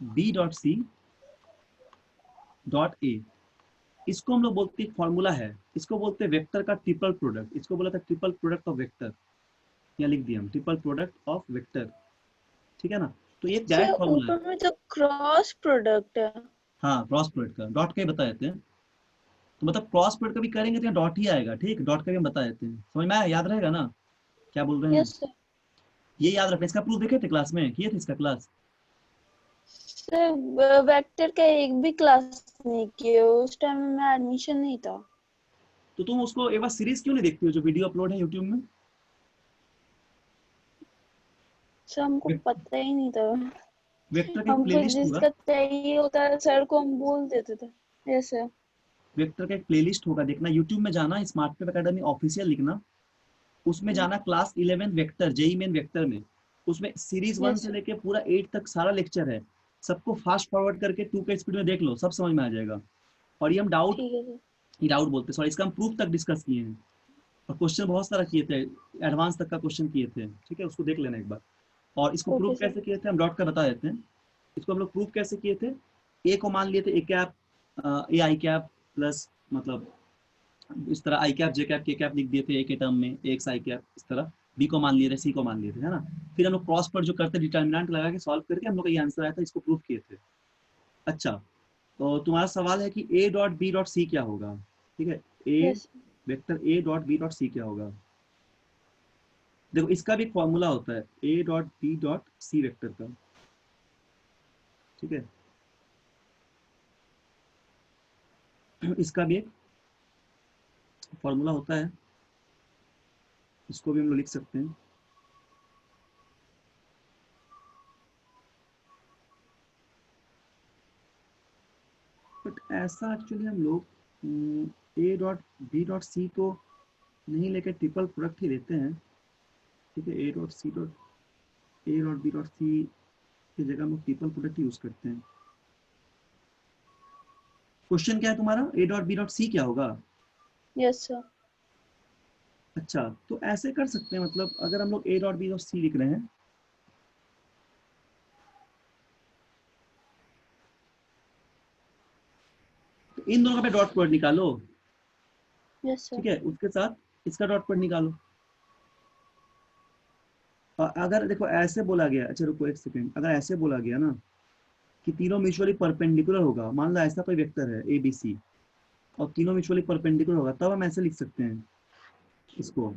B dot C dot A. इसको हम लोग बोलते हैं, फॉर्मूला है, इसको बोलते हैं वेक्टर का ट्रिपल प्रोडक्ट, इसको बोला था ट्रिपल प्रोडक्ट ऑफ वेक्टर, यहाँ लिख दिया हम ट्रिपल प्रोडक्ट ऑफ वेक्टर। ठीक है ना, तो ये सर डायरेक्ट फॉर्मूला है। ऊपर में तो क्रॉस प्रोडक्ट है। हाँ क्रॉस प्रोडक्ट का डॉट का ही बता देते हैं, तो मतलब क्रॉस प्रोडक्ट का भी करेंगे तो यहाँ डॉट ही आएगा, ठीक, डॉट का भी हम बता देते हैं, समझ में आया, याद रहेगा ना क्या बोल रहे हैं? Yes sir. ये याद रखना, इसका प्रूफ देखे थे क्लास में, किए थे इसका क्लास। सर वेक्टर का एक भी क्लास नहीं किया, उस टाइम में एडमिशन नहीं था। तो तुम उसको एक बार सीरीज क्यों नहीं देखती हो जो वीडियो अपलोड है यूट्यूब में? सर हमको पता ही नहीं था। वेक्टर का एक हमको प्लेलिस्ट होगा, जिसका चाहिए होता है सर को हम बोल देते थे। Yes sir. वेक्टर का एक प्लेलिस्ट होगा, देखना यूट्यूब में जाना, स्मार्ट वेब एकेडमी ऑफिशियल लिखना, उसमें जाना class 11 vector JEE Main vector में, उसमें सीरीज 1 यस से सर। लेके पूरा 8 तक सारा लेक्चर है, सबको फास्ट फॉरवर्ड करके 2 के स्पीड में देख लो, सब समझ में आ जाएगा। और ये हम डाउट, ठीक है सर। ये डाउट बोलते हैं सॉरी, इसका हम प्रूफ तक डिस्कस किए हैं, और क्वेश्चन बहुत सारा किए थे, एडवांस तक का क्वेश्चन किए थे, ठीक है उसको देख लेना एक बार। और इसको ओके प्रूफ सर। कैसे किए थे हम डॉट का बता देते हैं। इसको हम लोग प्रूफ कैसे किए थे, ए को मान लिए थे A cap A I cap plus, मतलब इस तरह i cap j cap k cap लिख दिए थे एक टर्म में, एक्स आई कैप इस तरह, बी को मान लिए थे सी को मान लिए थे, है ना। फिर हम लोग क्रॉस पर जो करते डिटर्मिनेंट लगा के सॉल्व करके हम लोग का ये आंसर आया था, इसको प्रूफ किए थे। अच्छा तो तुम्हारा सवाल है कि A dot B dot C क्या होगा, ठीक है, A yes vector A dot B dot C क्या होगा। देखो इसका भी एक फॉर्मूला होता है A dot B dot C vector का, ठीक है, इसका भी एक फॉर्मूला होता है, इसको भी हम लोग लिख सकते हैं। बट ऐसा एक्चुअली हम लोग A dot B dot C को नहीं लेके ट्रिपल प्रोडक्ट ही लेते हैं, ठीक है, A dot C dot A dot B dot C की जगह हम लोग ट्रिपल प्रोडक्ट यूज करते हैं। क्वेश्चन क्या है तुम्हारा, A dot B dot C क्या होगा। Yes sir. अच्छा तो ऐसे कर सकते हैं, मतलब अगर हम लोग A dot B dot C लिख रहे हैं, तो इन दोनों का पे डॉट प्रोडक्ट निकालो, यस सर। ठीक है, उसके साथ इसका डॉट प्रोडक्ट निकालो। और अगर देखो ऐसे बोला गया, अच्छा रुको एक सेकेंड, अगर ऐसे बोला गया ना कि तीनों म्यूचुअली परपेंडिकुलर होगा, मान लो ऐसा कोई वेक्टर है ए बी सी और तीनों म्यूचुअली परपेंडिकुलर होगा, तब हम ऐसे लिख सकते हैं इसको,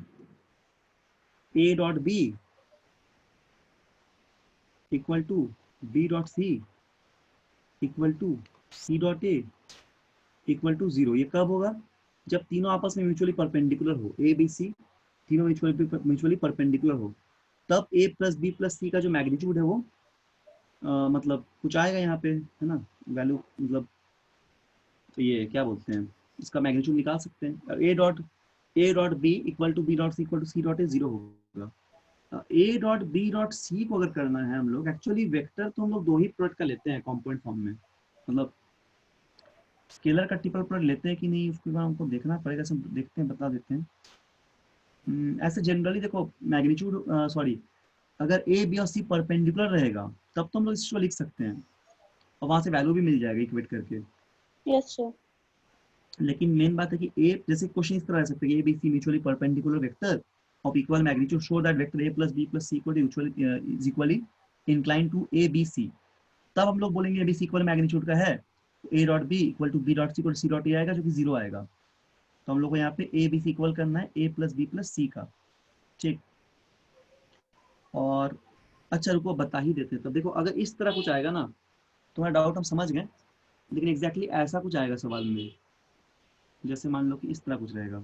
A dot B equal to B dot C equal to C dot A equal to 0। ये कब होगा, जब तीनों आपस में म्यूचुअली परपेंडिकुलर हो, ए बी सी तीनों म्यूचुअली परपेंडिकुलर हो, तब ए प्लस बी प्लस सी का जो मैग्नीट्यूड है वो मतलब कुछ आएगा यहाँ पे, है ना, वैल्यू, मतलब तो ये क्या बोलते हैं, इसका मैग्नीट्यूड निकाल सकते हैं। A dot B equal to B dot C equal to C dot A 0 होगा। A dot B dot C को अगर करना है हम लोग, एक्चुअली वेक्टर तो हम लोग दो ही प्रोडक्ट का लेते हैं कॉम्पोनेंट फॉर्म में, मतलब स्केलर का ट्रिपल प्रोडक्ट लेते हैं कि नहीं उसके बाद हमको देखना पड़ेगा, सब देखते हैं, बता देते हैं। ऐसे जनरली देखो मैग्नीट्यूड सॉरी, अगर ए बी और सी परपेंडिकुलर रहेगा तब तो हम लोग इसको लिख सकते हैं और वहां से वैल्यू भी मिल जाएगा इक्वेट करके। Yes sir. लेकिन मेन बात है कि ए, जैसे क्वेश्चन इस तरह रह सकते हैं, A B C mutually perpendicular vector of equal magnitude show that vector A plus B plus C is equally incline to A B C. तब हम लोग बोलेंगे A B C equal magnitude का है, A dot B equal to B dot C equal C dot A आएगा जो कि 0 आएगा। तो हम लोग को यहाँ पे ए बी सी इक्वल करना है ए प्लस बी प्लस सी का, ठीक। और अच्छा रुको बता ही देते हैं, तब देखो अगर इस तरह कुछ आएगा ना, तुम्हारा डाउट हम समझ गए, लेकिन एग्जैक्टली ऐसा कुछ आएगा सवाल में, जैसे मान लो कि इस तरह कुछ रहेगा,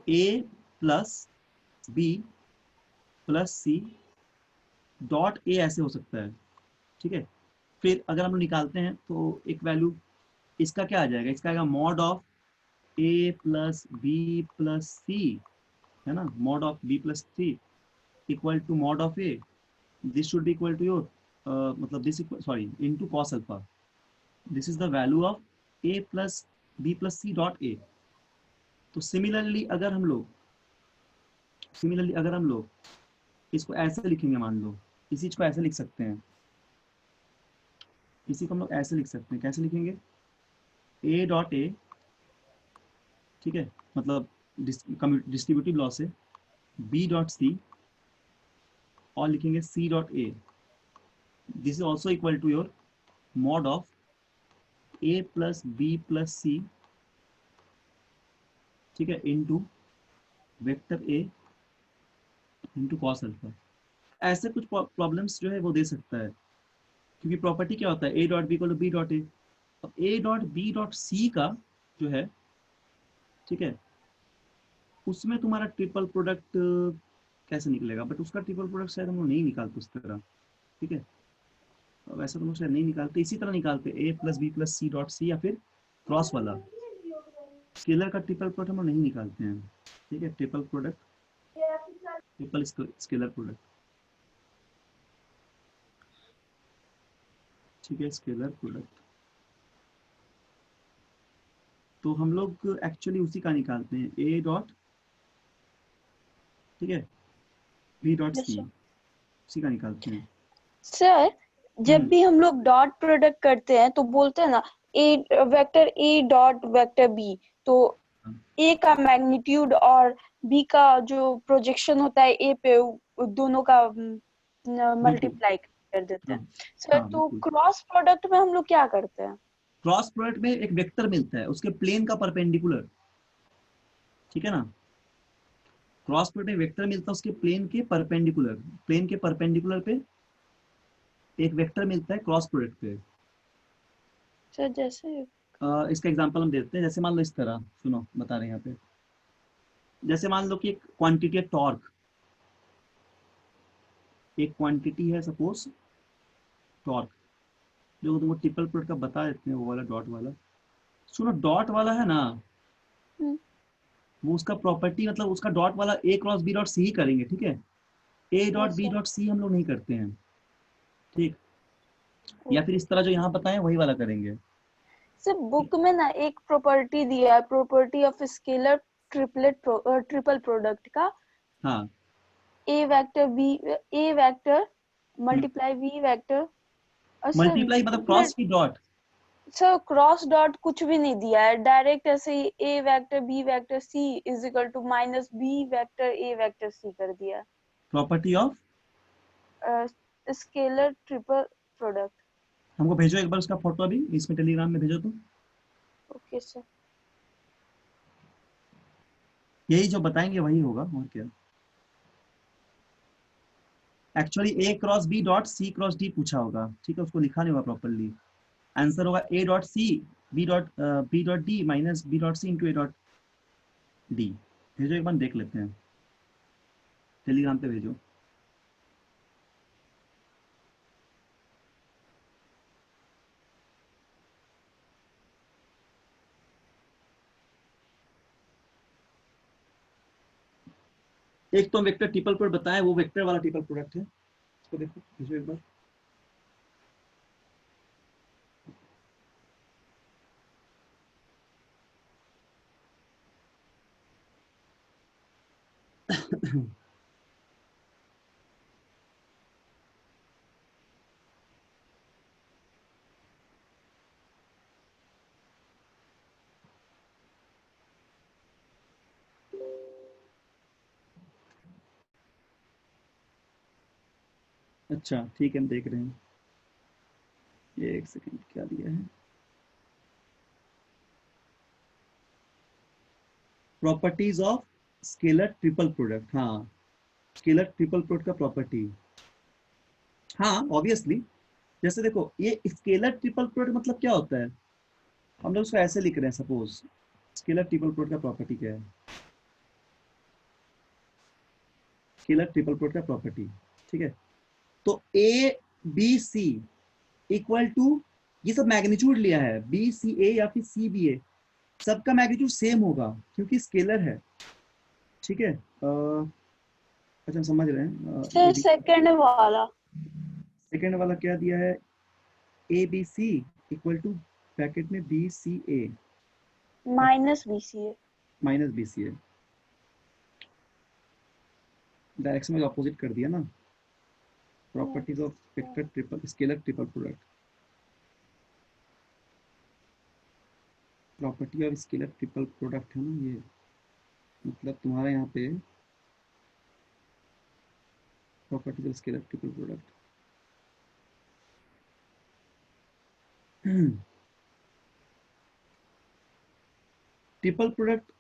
A plus B plus C dot A, ऐसे हो सकता है, ठीक है। फिर अगर हम लोग निकालते हैं तो एक वैल्यू इसका क्या आ जाएगा, इसका आएगा mod of A plus B plus C, है ना, mod of B plus C equal to mod of A, this should be equal to your मतलब this sorry into cos alpha, this is the value of A plus B plus C dot A. तो similarly अगर हम लोग इसको ऐसे लिखेंगे, मान लो इसी चीज को ऐसे लिख सकते हैं, इसी को हम लोग ऐसे लिख सकते हैं, कैसे लिखेंगे, ए डॉट ए, ठीक है, मतलब डिस्ट्रीब्यूटिव लॉ से बी डॉट सी और लिखेंगे C dot A, this is also equal to your mod of A plus B plus C, ठीक है, into vector A into cos alpha. ऐसे कुछ प्रॉब्लम्स जो है वो दे सकता है, क्योंकि प्रॉपर्टी क्या होता है, A dot B equal to B dot A. अब A dot B dot C का जो है, ठीक है, उसमें तुम्हारा ट्रिपल प्रोडक्ट कैसे निकलेगा, बट उसका ट्रिपल प्रोडक्ट शायद हम लोग नहीं निकालते उस तरह, ठीक है, अब ऐसा तो लोग शायद नहीं निकालते, इसी तरह निकालते A plus B plus C dot C, या फिर क्रॉस वाला स्केलर का ट्रिपल प्रोडक्ट हम लोग नहीं निकालते हैं, ठीक है, triple product, triple scalar product, ठीक है, स्केलर प्रोडक्ट। तो हम लोग एक्चुअली उसी का निकालते हैं, ए डॉट, ठीक है, बी डॉट यस सी, सर। उसी का निकालते हैं। सर जब भी हम लोग डॉट प्रोडक्ट करते हैं तो बोलते हैं ना A vector A dot vector B, तो ए का मैग्नीट्यूड और बी का जो प्रोजेक्शन होता है ए पे, दोनों का बिल्कुल मल्टीप्लाई। कर देते हाँ हैं। सर हाँ तो बिल्कुल। क्रॉस प्रोडक्ट में हम लोग क्या करते हैं? क्रॉस प्रोडक्ट में एक वेक्टर मिलता है उसके प्लेन का परपेंडिकुलर, ठीक है ना। क्रॉस प्रोडक्ट में वेक्टर मिलता है उसके प्लेन के परपेंडिकुलर, प्लेन के परपेंडिकुलर पे एक वेक्टर मिलता है क्रॉस प्रोडक्ट पे। सर जैसे इसका एग्जांपल हम देते हैं, जैसे मान लो इस तरह, सुनो बता रहे हैं यहाँ पे। जैसे मान लो कि एक क्वांटिटी है टॉर्क, एक क्वांटिटी है सपोज टॉर्क, जो तुमको ट्रिपल प्रोडक्ट का बता देते हैं, वो वाला डॉट वाला। सुनो डॉट वाला है ना, हम्म, वो उसका प्रॉपर्टी मतलब उसका डॉट वाला A cross B dot C ही करेंगे, ठीक है। A dot yes B sir. Dot C हम लोग नहीं करते हैं, ठीक। या फिर इस तरह जो यहाँ बताएं वही वाला करेंगे। सर बुक में ना एक प्रॉपर्टी दिया है, property of scalar triple product का, हाँ A vector B, A vector multiply B vector, और सर मल्टीप्लाई मतलब क्रॉस की डॉट। सर क्रॉस डॉट कुछ भी नहीं दिया है, डायरेक्ट ऐसे ही A vector B vector C is equal to minus B vector A vector C कर दिया प्रॉपर्टी ऑफ, है स्केलर ट्रिपल प्रोडक्ट। हमको भेजो एक बार उसका फोटो अभी इसमें टेलीग्राम में भेजो तो। Okay sir. यही जो बताएंगे वही होगा और क्या। Actually A cross B dot C cross D पूछा होगा, ठीक है, उसको लिखा नहीं होगा प्रॉपरली। आंसर होगा A dot C B dot D minus B dot C into A dot D. भेजो एक बार देख लेते हैं, टेलीग्राम पे भेजो। एक तो वेक्टर ट्रिपल प्रोडक्ट बताया, वो वेक्टर वाला ट्रिपल प्रोडक्ट है, इसको देखो भेजो एक बार। अच्छा ठीक है, हम देख रहे हैं। ये एक सेकंड क्या दिया है, properties of scalar triple product. हाँ स्केलर ट्रिपल प्रोडक्ट का प्रॉपर्टी, हाँ ऑब्वियसली। जैसे देखो ये स्केलर ट्रिपल प्रोडक्ट मतलब क्या होता है, हम लोग उसको ऐसे लिख रहे हैं सपोज। स्केलर ट्रिपल प्रोडक्ट का प्रॉपर्टी क्या है, स्केलर ट्रिपल प्रोडक्ट का प्रॉपर्टी, ठीक है। तो A B C equal to, ये सब मैग्नीट्यूड लिया है, बी सी ए या फिर सी बी ए, सबका मैग्नीट्यूड सेम होगा क्योंकि स्केलर है, ठीक है। अच्छा हम समझ रहे हैं। सर ए बी, सेकंड वाला सेकेंड वाला क्या दिया है, A B C equal to bracket में B C A minus B C है। Minus B C A, direction में अपोजिट कर दिया ना। Properties of vector triple scalar triple product, property of scalar triple product है ना ये, मतलब तुम्हारा यहाँ पे properties of scalar triple product. Triple product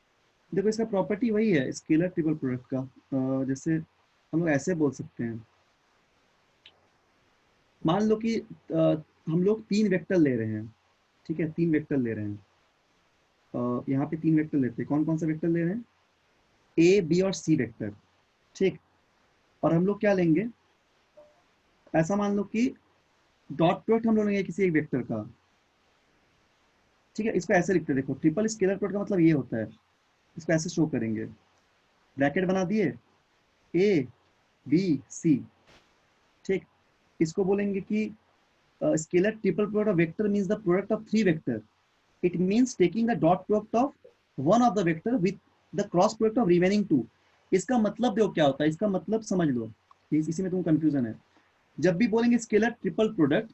देखो इसका प्रॉपर्टी वही है स्केलर ट्रिपल प्रोडक्ट का। जैसे हम लोग ऐसे बोल सकते हैं, मान लो कि हम लोग तीन वेक्टर ले रहे हैं, ठीक है, तीन वेक्टर ले रहे हैं। यहाँ पे तीन वेक्टर लेते हैं, कौन कौन सा वेक्टर ले रहे हैं, ए बी और सी वेक्टर, ठीक। और हम लोग क्या लेंगे, ऐसा मान लो कि डॉट प्रोडक्ट हम लोग लेंगे किसी एक वेक्टर का, ठीक है। इसको ऐसे लिखते हैं, देखो ट्रिपल स्केलर प्रोडक्ट का मतलब ये होता है, इसको ऐसे शो करेंगे, ब्रैकेट बना दिए ए बी सी, ठीक। इसको बोलेंगे कि scalar triple product of vector means the product of three vector, it means taking the dot product of one of the vector with the cross product of remaining to. इसका मतलब देखो क्या होता है, इसका मतलब समझ लो, इसी में तुम कंफ्यूजन है। जब भी बोलेंगे स्केलर ट्रिपल प्रोडक्ट,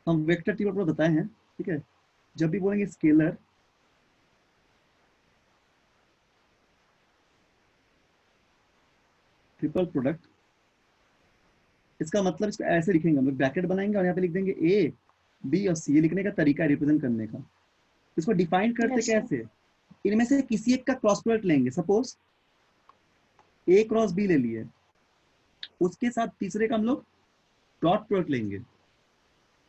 हम वेक्टर ट्रिपल प्रोडक्ट बताए हैं, ठीक है। जब भी बोलेंगे स्केलर ट्रिपल प्रोडक्ट, इसका मतलब इसको ऐसे लिखेंगे हम लोग, ब्रैकेट बनाएंगे और यहाँ पे लिख देंगे ए बी और सी। ये लिखने का तरीका है रिप्रेजेंट करने का। इसको डिफाइन करते यस सर। कैसे, इनमें से किसी एक का क्रॉस प्रोडक्ट लेंगे, सपोज ए क्रॉस बी ले लिए, उसके साथ तीसरे का हम लोग डॉट प्रोडक्ट लेंगे।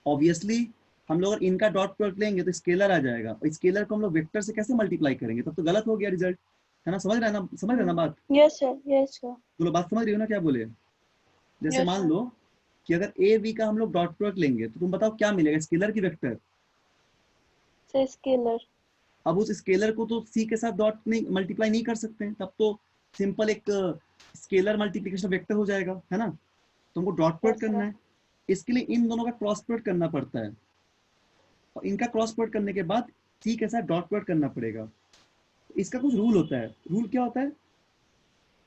ऑब्वियसली हम लोग अगर इनका डॉट प्रोडक्ट लेंगे तो स्केलर आ जाएगा, और स्केलर को हम लोग वेक्टर से कैसे मल्टीप्लाई करेंगे, तब तो गलत हो गया रिजल्ट, है ना? समझ रहे हैं ना, समझ रहे हैं ना बात? यस सर, यस सर, तो लोग बात समझ रही हो ना क्या बोले? जैसे यस मान सर। लो कि अगर ए बी का हम लोग डॉट प्रोडक्ट लेंगे तो तुम बताओ क्या मिलेगा, स्केलर की वेक्टर? Sir scalar. अब उस स्केलर को तो सी के साथ डॉट नहीं मल्टीप्लाई नहीं कर सकते हैं, तब तो सिंपल एक स्केलर मल्टीप्लिकेशन वेक्टर हो जाएगा, है ना? तुमको डॉट प्रोडक्ट यस करना सर। है, इसके लिए इन दोनों का क्रॉस प्रोडक्ट करना पड़ता है, और इनका क्रॉस प्रोडक्ट करने के बाद सी के साथ डॉट प्रोडक्ट करना पड़ेगा। इसका कुछ रूल होता है। रूल क्या होता है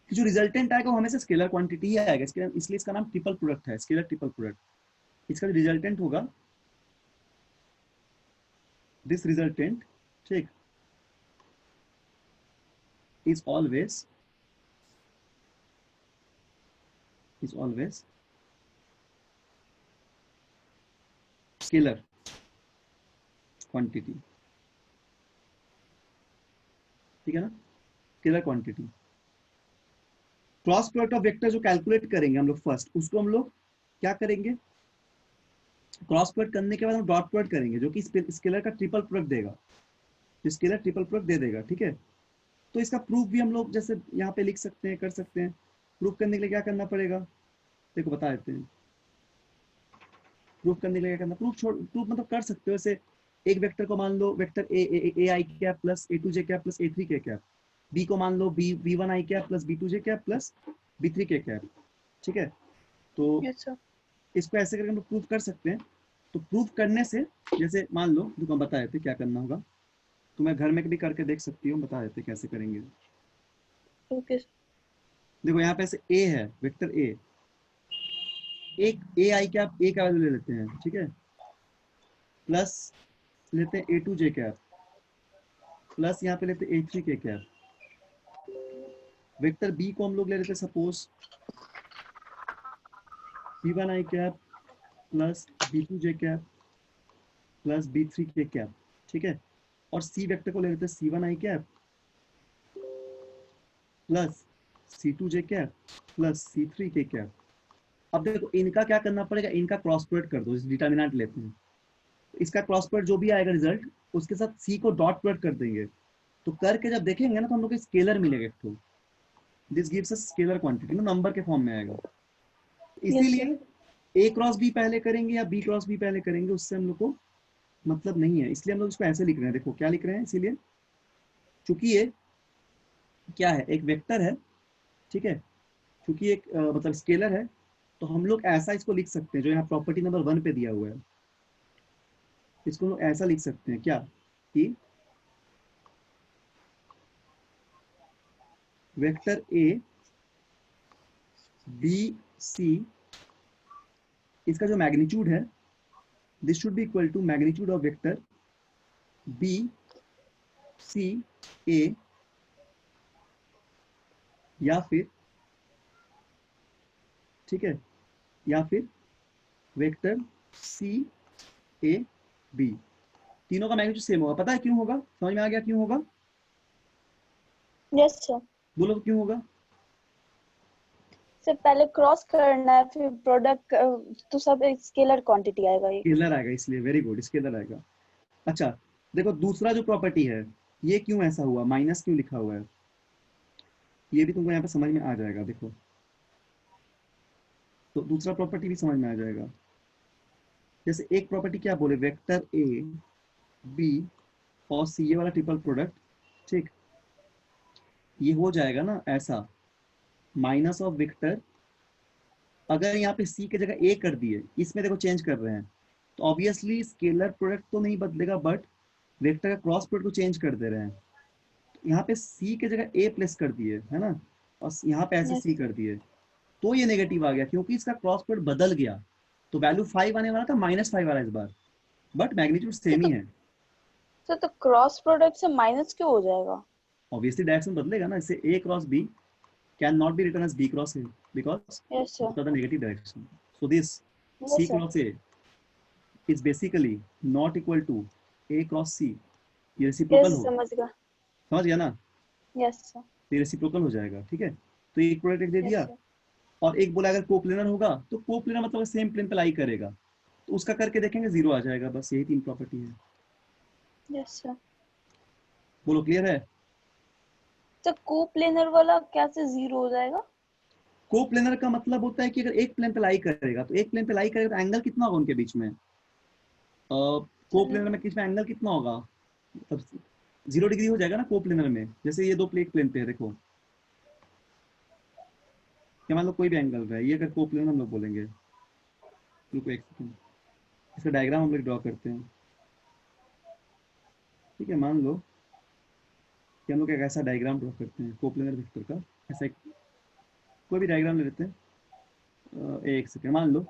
कि जो रिजल्टेंट आएगा वो हमेशा स्केलर क्वांटिटी ही आएगा, इसलिए इसका नाम ट्रिपल प्रोडक्ट है, स्केलर ट्रिपल प्रोडक्ट। इसका जो रिजल्टेंट होगा, दिस रिजल्टेंट, ठीक, इज ऑलवेज स्केलर क्वांटिटी, ठीक है ना? Scalar quantity. Cross product of vector जो कैलकुलेट करेंगे हम लोग फर्स्ट, उसको हम लोग क्या करेंगे, क्रॉस प्रोडक्ट करने के बाद हम डॉट प्रोडक्ट करेंगे, जो कि स्केलर का ट्रिपल प्रोडक्ट देगा, स्केलर ट्रिपल प्रोडक्ट दे देगा, ठीक है? तो इसका प्रूफ भी हम लोग जैसे यहाँ पे लिख सकते हैं, कर सकते हैं। प्रूफ करने के लिए क्या करना पड़ेगा, देखो बता देते हैं। प्रूफ करने के लिए क्या करना, प्रूफ मतलब कर सकते हो ऐसे, एक वेक्टर को मान लो vector A I cap plus A two J cap plus A three K cap, B को मान लो B one I cap plus B two J cap plus B three K cap, ठीक है? तो यस सर। इसको ऐसे करके हम लोग प्रूफ कर सकते हैं। तो प्रूफ करने से, जैसे मान लो जो हम बता देते क्या करना होगा, तो मैं घर में भी करके देख सकती हूँ, बता देते कैसे करेंगे। ओके। देखो यहाँ पे ऐसे ए है, वेक्टर ए, एक ए आई कैप ए का वैल्यू ले लेते हैं, ठीक है, प्लस लेते हैं A two J cap, plus यहाँ पे लेते हैं A three K cap. Vector B को हम लोग ले लेते हैं suppose B one I cap plus B two J cap plus B three K cap, ठीक है? और सी वेक्टर को ले लेते हैं C one I cap plus C two J cap plus C three K cap. अब देखो इनका क्या करना पड़ेगा, इनका क्रॉस प्रोडक्ट कर दो, डिटर्मिनेंट लेते हैं, इसका क्रॉस प्रोडक्ट जो भी आएगा रिजल्ट, उसके साथ सी को डॉट प्रोडक्ट कर देंगे। तो करके जब देखेंगे ना तो हम लोग को स्केलर मिलेगा एक तो, this gives us scalar quantity, ना नंबर के फॉर्म में आएगा। Yes sir. इसीलिए ए क्रॉस बी पहले करेंगे या बी क्रॉस बी पहले करेंगे, उससे हम लोग को मतलब नहीं है, इसलिए हम लोग इसको ऐसे लिख रहे हैं। देखो क्या लिख रहे हैं, इसीलिए चूंकि ये क्या है, एक वेक्टर है, ठीक है, क्योंकि एक मतलब स्केलर है, तो हम लोग ऐसा इसको लिख सकते हैं जो यहाँ प्रॉपर्टी नंबर 1 पे दिया हुआ है, इसको हम लोग ऐसा लिख सकते हैं क्या, कि वेक्टर ए बी सी, इसका जो मैग्नीट्यूड है, this should be equal to magnitude of vector B C A, या फिर, ठीक है, या फिर वेक्टर सी ए बी। तीनों का मैग्नीट्यूड सेम होगा। पता है क्यों होगा, समझ में आ गया क्यों होगा? Yes sir. बोलो क्यों होगा? सर पहले क्रॉस करना है, फिर प्रोडक्ट, तो सब स्केलर क्वांटिटी आएगा ये। स्केलर आएगा इसलिए, वेरी गुड, स्केलर आएगा। अच्छा देखो दूसरा जो प्रॉपर्टी है, ये क्यों ऐसा हुआ, माइनस क्यों लिखा हुआ है, ये भी तुमको यहाँ पे समझ में आ जाएगा। देखो तो दूसरा प्रॉपर्टी भी समझ में आ जाएगा। जैसे एक प्रॉपर्टी क्या बोले, वेक्टर ए बी और सी, ये वाला ट्रिपल प्रोडक्ट, ठीक, ये हो जाएगा ना ऐसा, माइनस ऑफ वेक्टर, अगर यहाँ पे सी की जगह ए कर दिए, इसमें देखो चेंज कर रहे हैं, तो ऑब्वियसली स्केलर प्रोडक्ट तो नहीं बदलेगा, बट वेक्टर का क्रॉस प्रोडक्ट को चेंज कर दे रहे हैं। तो यहाँ पे सी की जगह ए प्लस कर दिए, है ना, और यहाँ पे ऐसे सी यस। कर दिए, तो ये नेगेटिव आ गया क्योंकि इसका क्रॉस प्रोडक्ट बदल गया। तो वैल्यू 5 आने वाला था, -5 आ रहा है इस बार, बट मैग्नीट्यूड सर सेम ही तो है। सर तो क्रॉस प्रोडक्ट से माइनस क्यों हो जाएगा? ऑब्वियसली डायरेक्शन बदलेगा ना, इससे A cross B can not be written as B cross A, because yes sir. The negative direction. So this Yes, C sir. cross A is basically not equal to A cross C. ये reciprocal Yes, हो, समझ गया. समझ गया ना? Yes, sir. तो ये reciprocal हो जाएगा, ठीक है? तो एक प्रोडक्ट दे Yes, दिया, sir. और एक बोला अगर कोप्लेनर होगा तो कोप्लेनर मतलब सेम प्लेन पे लाई करेगा, तो उसका करके देखेंगे जीरो आ जाएगा, बस यही 3 प्रॉपर्टी है. Yes, sir. बोलो क्लियर है? तो कोप्लेनर वाला कैसे जीरो हो जाएगा? कोप्लेनर का मतलब होता है कि अगर एक प्लेन पे लाई करेगा तो एक प्लेन पे लाई करेगा तो एंगल कितना होगा उनके बीच में? कोप्लेनर में किस में एंगल कितना होगा? मतलब 0 डिग्री हो जाएगा ना कोप्लेनर में. जैसे ये दो प्लेन पे है, देखो क्या, मान लो कोई भी एंगल है, ये अगर कोप्लेनर हम लोग बोलेंगे, रुको एक सेकंड, इसका डायग्राम हम लोग ड्रॉ करते हैं, ठीक है? मान लो कि हम लोग एक ऐसा डायग्राम ड्रॉ करते हैं कोप्लेनर वेक्टर का, ऐसा एक कोई भी डायग्राम ले लेते हैं. एक सेकंड, मान लो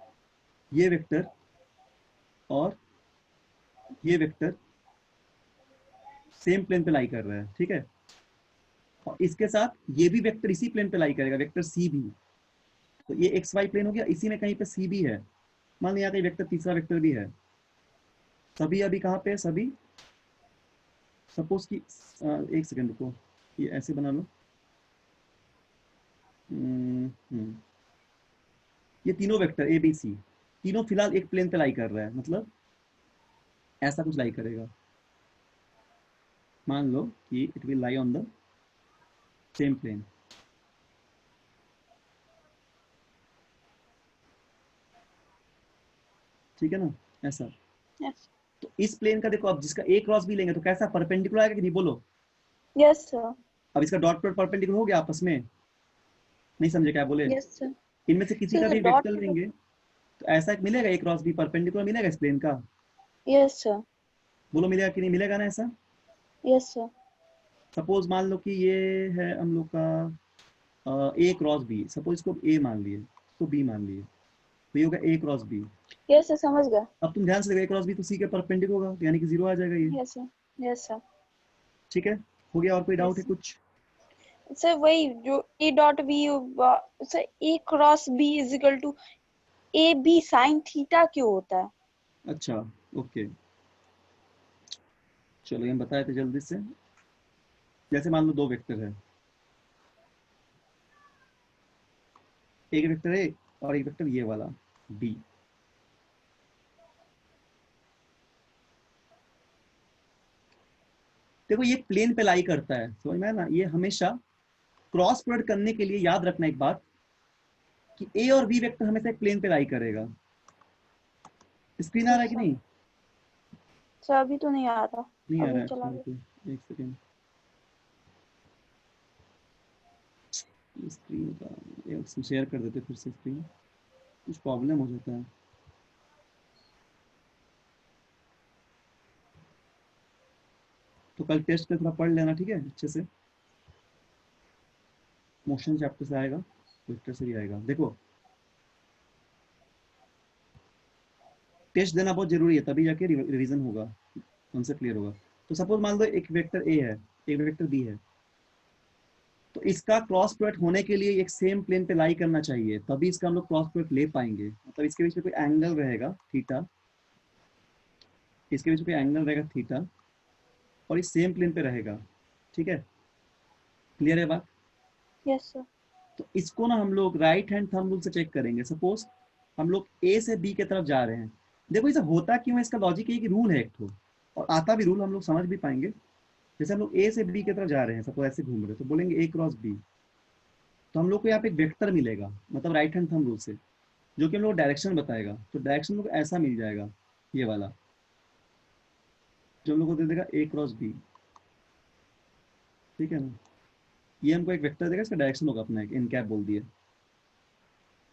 ये वेक्टर और ये वेक्टर सेम प्लेन पे लाई कर रहा है, ठीक है? और इसके साथ ये भी वेक्टर इसी प्लेन पे लाई करेगा, वेक्टर सी भी. तो ये एक्स वाई प्लेन हो गया, इसी में कहीं पे सी भी है. मान लो यहाँ कहीं वेक्टर, तीसरा वेक्टर भी है. सभी अभी कहाँ पे है? सभी सपोज कि एक सेकंड रुको, ये ऐसे बना लो. ये तीनों वेक्टर ए बी सी तीनों फिलहाल एक प्लेन पे लाई कर रहा है, मतलब ऐसा कुछ लाई करेगा. मान लो कि it will lie on the same plane. ठीक है ना? ऐसा. Yes. तो इस प्लेन का देखो, अब जिसका ए क्रॉस भी लेंगे तो कैसा परपेंडिकुलर आएगा कि नहीं, बोलो? Yes, sir. अब इसका डॉट प्रोडक्ट परपेंडिकुलर हो गया आपस में, नहीं समझे क्या बोले? Yes, sir. इनमें से किसी So का the भी dot वेक्टर product. लेंगे तो ऐसा एक मिलेगा, ए क्रॉस बी परपेंडिकुलर मिलेगा इस प्लेन का. Yes, sir. बोलो मिलेगा कि नहीं मिलेगा ना ऐसा? Yes, sir. सपोज मान लो कि ये है हम लोग का ए क्रॉस बी, सपोज इसको ए मान लिए, इसको बी मान लिए, तो ये होगा ए क्रॉस बी. Yes, sir. समझ गया. अब तुम ध्यान से देखो, ए क्रॉस बी तो सी के परपेंडिकुलर होगा, तो यानी कि जीरो आ जाएगा ये. Yes, sir. Yes, sir. ठीक है, हो गया? और कोई डाउट है Yes. कुछ? सर वही जो A dot B, sir A cross B is equal to A B sine theta क्यों होता है? अच्छा, ओके, चलो हम बताए थे जल्दी से. जैसे मान लो दो वेक्टर है, एक वेक्टर ए और एक वेक्टर ये वाला बी. देखो ये प्लेन पे लाई करता है, समझ में आया ना? ये हमेशा क्रॉस प्रोडक्ट करने के लिए याद रखना एक बात कि ए और बी वेक्टर हमेशा एक प्लेन पे लाई करेगा. स्क्रीन आ रहा है कि नहीं? सर अभी तो नहीं आ रहा, नहीं आ रहा अभी है, चला अच्छा गया. रुको एक सेकेंड. स्क्रीन का शेयर कर देते फिर से, स्क्रीन कुछ प्रॉब्लम हो जाता है. तो कल टेस्ट पे थोड़ा पढ़ लेना, ठीक है? अच्छे से मोशन चैप्टर से आएगा, वेक्टर से भी आएगा. देखो टेस्ट देना बहुत जरूरी है, तभी जाके रिवीजन होगा, कॉन्सेप्ट क्लियर होगा. तो सपोज मान लो एक वेक्टर ए है, एक वेक्टर बी है, तो इसका क्रॉस प्रोडक्ट होने के लिए एक सेम प्लेन पे लाई करना चाहिए, तभी इसका हम लोग क्रॉस प्रोडक्ट ले पाएंगे. मतलब इसके बीच में कोई एंगल रहेगा थीटा, इसके बीच में कोई एंगल रहेगा थीटा, और इस सेम प्लेन पे रहेगा. ठीक है, क्लियर है बात? Yes sir. तो इसको ना हम लोग राइट हैंड थंब रूल से चेक करेंगे. सपोज हम लोग ए से बी की तरफ जा रहे हैं, देखो ये सब होता क्यों है, इसका लॉजिक ये कि रूल है एक ठो, और आता भी रूल, हम लोग समझ भी पाएंगे. जैसे हम लोग ए से बी की तरफ जा रहे हैं, सपोज ऐसे घूम रहे, तो बोलेंगे ए क्रॉस बी, तो हम लोग को यहाँ पे एक वेक्टर मिलेगा, मतलब राइट हैंड थंब रूल से, जो कि हम लोग डायरेक्शन बताएगा. तो डायरेक्शन लोग ऐसा मिल जाएगा, ये वाला, जो हम लोग को दे देगा ए क्रॉस बी. ठीक है ना? ये हमको एक वेक्टर देगा, इसका डायरेक्शन होगा अपना एक इन कैप बोल दिए.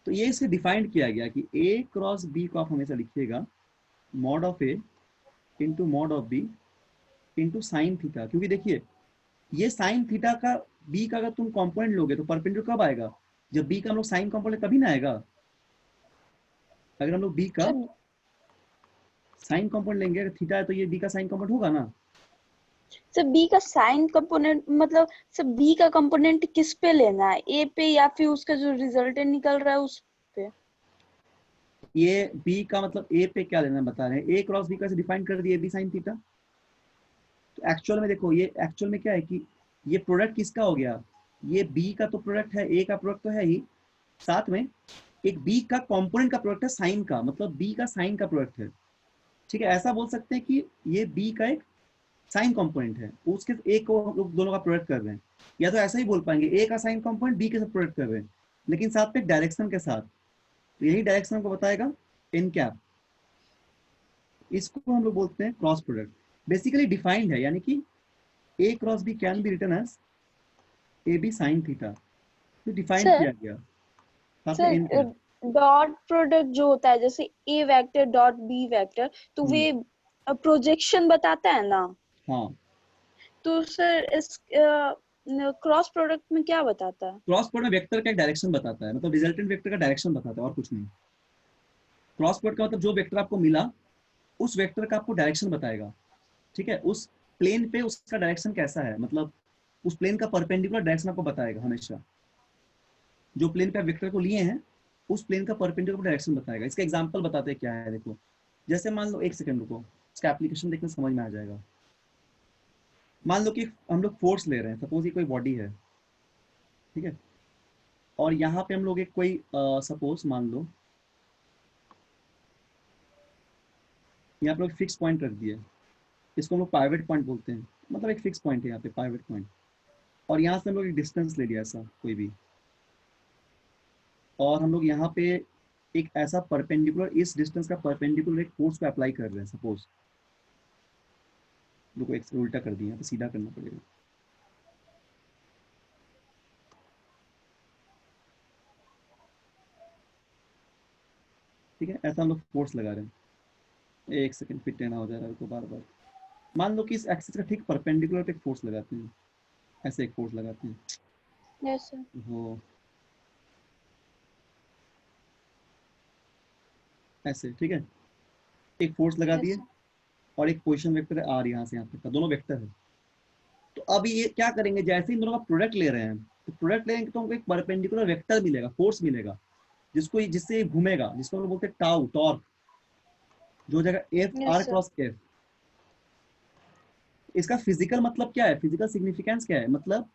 तो ये इसे डिफाइंड किया गया कि ए क्रॉस बी को आप हमेशा लिखिएगा mod of A into mod of B into sine theta. क्योंकि देखिए ये साइन थीटा का बी का अगर तुम कॉम्पोनेंट लोगे तो परपेंडिकुलर कब आएगा? जब बी का हम लोग साइन कॉम्पोनेंट तभी ना आएगा. अगर हम लोग बी का साइन कॉम्पोनेंट लेंगे, अगर थीटा है तो ये बी का साइन कॉम्पोनेंट होगा ना. सर बी का साइन कंपोनेंट मतलब सर बी का कंपोनेंट किस पे लेना है, ए पे या फिर उसका जो रिजल्टेंट निकल रहा है उस पे? ये बी का मतलब ए पे क्या लेना बता रहे हैं, ए क्रॉस बी कैसे डिफाइन कर दिए, बी साइन थीटा। तो एक्चुअल में देखो, ये एक्चुअल में क्या है कि ये प्रोडक्ट किसका हो गया, ये बी का तो प्रोडक्ट है, ए का प्रोडक्ट तो है ही, साथ में एक बी का कंपोनेंट का प्रोडक्ट है साइन का, मतलब बी का साइन का प्रोडक्ट है। ठीक है, ऐसा बोल सकते हैं कि ये बी का एक साइन कंपोनेंट है, उसके ए को हम लोग दोनों का प्रोडक्ट कर रहे हैं। या तो ऐसा ही बोल पाएंगे, ए का साइन कंपोनेंट बी के साथ प्रोडक्ट कर रहे हैं, लेकिन साथ में डायरेक्शन के साथ। तो यही डायरेक्शन को बताएगा एन कैप। इसको हम लोग बोलते हैं क्रॉस प्रोडक्ट। बेसिकली डिफाइंड है, यानी कि A cross B can be written as A B sine theta, तो डिफाइन सर किया गया साथ में N sir cap. Dot product जो होता है, जैसे A vector dot B vector, तो वे प्रोजेक्शन बताता है ना। हाँ, तो सर इस क्रॉस प्रोडक्ट में क्या बताता है? क्रॉस प्रोडक्ट में वेक्टर का एक डायरेक्शन बताता है, मतलब रिजल्टेंट वेक्टर का डायरेक्शन बताता है और कुछ नहीं। क्रॉस प्रोडक्ट का मतलब जो वेक्टर आपको मिला उस वेक्टर का आपको डायरेक्शन बताएगा। ठीक है, उस प्लेन पे उसका डायरेक्शन कैसा है, मतलब उस प्लेन का परपेंडिकुलर डायरेक्शन आपको बताएगा हमेशा। जो प्लेन पे आप वेक्टर को लिए हैं उस प्लेन का परपेंडिकुलर डायरेक्शन बताएगा। इसका एग्जांपल बताते हैं क्या है, देखो जैसे मान लो, एक सेकंड रुको, इसका एप्लीकेशन देखने समझ में आ जाएगा। मान लो कि हम लोग फोर्स ले रहे हैं, सपोज ये कोई बॉडी है, ठीक है, और यहाँ पे हम लोग एक कोई सपोज मान लो यहाँ पे फिक्स पॉइंट रख दिए, इसको हम लोग पाइवट पॉइंट बोलते हैं, मतलब एक फिक्स पॉइंट है यहाँ पे पाइवट पॉइंट। और यहाँ से हम लोग एक डिस्टेंस ले लिया ऐसा कोई भी, और हम लोग यहाँ पे एक ऐसा परपेंडिकुलर, इस डिस्टेंस का परपेंडिकुलर एक फोर्स को अप्लाई कर रहे हैं सपोज। देखो एक उल्टा कर दिया, तो सीधा करना पड़ेगा। ठीक है, ऐसा हम लोग फोर्स लगा रहे हैं। एक सेकंड, फिट रहना हो जा रहा है तो बार बार। मान लो कि इस एक्सिस का ठीक परपेंडिकुलर पे एक फोर्स लगाते हैं, ऐसे एक फोर्स लगाते हैं। Yes sir. वो ऐसे, ठीक है, एक फोर्स लगा यस दिए, सर। और एक पोजीशन वेक्टर है आर, यहाँ से यहाँ तक का दोनों वेक्टर है। तो अब ये क्या करेंगे, जैसे ही दोनों का प्रोडक्ट ले रहे हैं, तो प्रोडक्ट लेंगे तो हमको एक परपेंडिकुलर वेक्टर मिलेगा, फोर्स मिलेगा, जिससे ये घूमेगा, जिसको हम लोग बोलते हैं टाउ, टॉर्क, जो जगह F yes R sir. Cross F. इसका फिजिकल मतलब क्या है, फिजिकल सिग्निफिकेंस क्या है, मतलब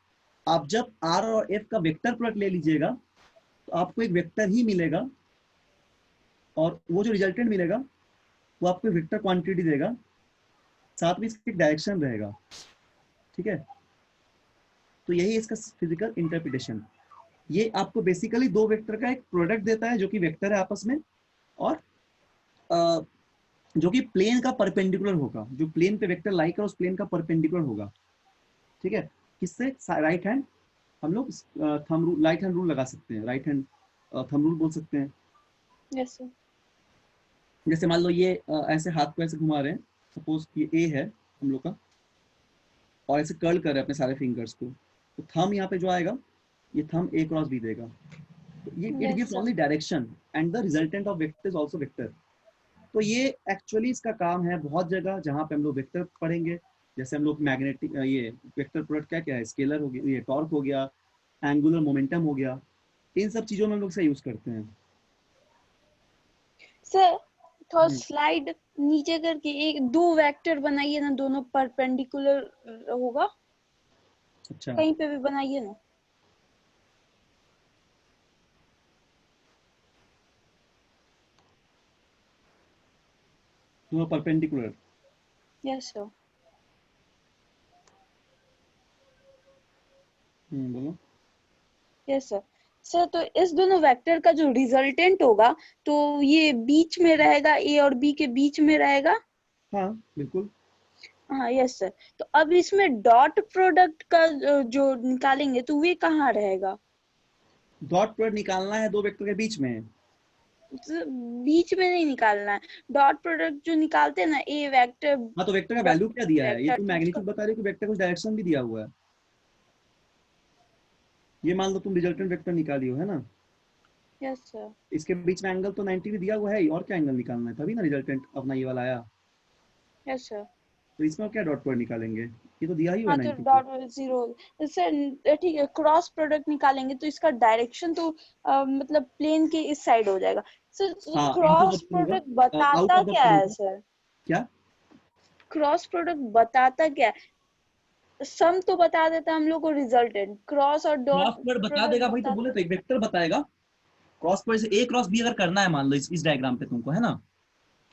आप जब आर और एफ का वेक्टर प्रोडक्ट ले लीजिएगा तो आपको एक वेक्टर ही मिलेगा, और वो जो रिजल्टेंट मिलेगा वो आपको वेक्टर क्वांटिटी देगा, साथ में इसका एक डायरेक्शन रहेगा। ठीक है, तो यही इसका फिजिकल इंटरप्रिटेशन। ये आपको बेसिकली दो वेक्टर का एक प्रोडक्ट देता है जो कि वेक्टर है आपस में, और जो कि प्लेन का परपेंडिकुलर होगा, जो प्लेन पे वेक्टर लाई कर उस प्लेन का परपेंडिकुलर होगा। ठीक है, किससे, राइट हैंड, हम लोग thumb rule, right hand rule लगा सकते हैं, राइट हैंड थंब रूल बोल सकते हैं। Yes sir. जैसे मान लो ये ऐसे हाथ को ऐसे घुमा रहे हैं, सपोज ये ए है हम लोग का, और ऐसे कर्ल कर रहे हैं अपने सारे फिंगर्स को, तो थंब यहाँ पे जो आएगा, ये थंब ए क्रॉस बी देगा। तो ये it yes gives sir. Only direction, and the resultant of vector is also vector. तो ये एक्चुअली इसका काम है बहुत जगह जहाँ पे हम लोग वेक्टर पढ़ेंगे। जैसे हम लोग मैग्नेटिक, ये वेक्टर प्रोडक्ट क्या क्या है, स्केलर हो गया, ये टॉर्क हो गया, एंगुलर मोमेंटम हो गया, इन सब चीजों में हम लोग से यूज करते हैं। सर थोड़ा स्लाइड नीचे करके एक दो वेक्टर बनाइए ना, दोनों परपेंडिकुलर होगा, अच्छा, कहीं पे भी बनाइए ना। दोनों परपेंडिकुलर। Yes sir. बोलो। Yes sir. सर तो इस दोनों वेक्टर का जो रिजल्टेंट होगा, तो ये बीच में रहेगा, ए और बी के बीच में रहेगा। हाँ बिल्कुल। हाँ यस सर। तो अब इसमें डॉट प्रोडक्ट का जो निकालेंगे तो वे कहाँ रहेगा? डॉट प्रोडक्ट निकालना है दो वेक्टर के बीच में। तो बीच में नहीं निकालना है। डॉट प्रोडक्ट जो निकालते हैं ना, ए वेक्टर हाँ, तो वेक्टर का डॉट वैल्यू क्या दिया है, ये वेक्टर, तुम तो उसका। मैग्नीट्यूड बता रहे हो कि वेक्टर कुछ डायरेक्शन भी दिया हुआ है। ये मान लो तुम रिजल्टेंट वेक्टर निकाली हो, है ना, यस सर। इसके बीच में एंगल तो 90 भी दिया हुआ है, और क्या एंगल निकालना है, तभी ना रिजल्टेंट अपना ये वाला आया। Yes sir. तो इसमें क्या डॉट प्रोडक्ट निकालेंगे, ये तो दिया ही हुआ हाँ है तो 90 पे। डॉट 0 सर ठीक है, क्रॉस प्रोडक्ट निकालेंगे तो इसका डायरेक्शन तो मतलब प्लेन के इस साइड हो जाएगा सर। हाँ इनटू क्रॉस होगा प्रोडक्ट आउट बताता ऑफ द क्या प्लेन। है सर? क्या क्रॉस प्रोडक्ट बताता क्या है? सम तो बता देता है हम लोग को रिजल्टेंट, क्रॉस और डॉट क्रॉस प्रोडक्ट बता प्रोडक्ट देगा, वही तो बोले बताता। तो एक वेक्टर बताएगा। क्रॉस प्रोडक्ट से ए क्रॉस बी अगर करना है मान लो इस डायग्राम पे तुमको, है ना,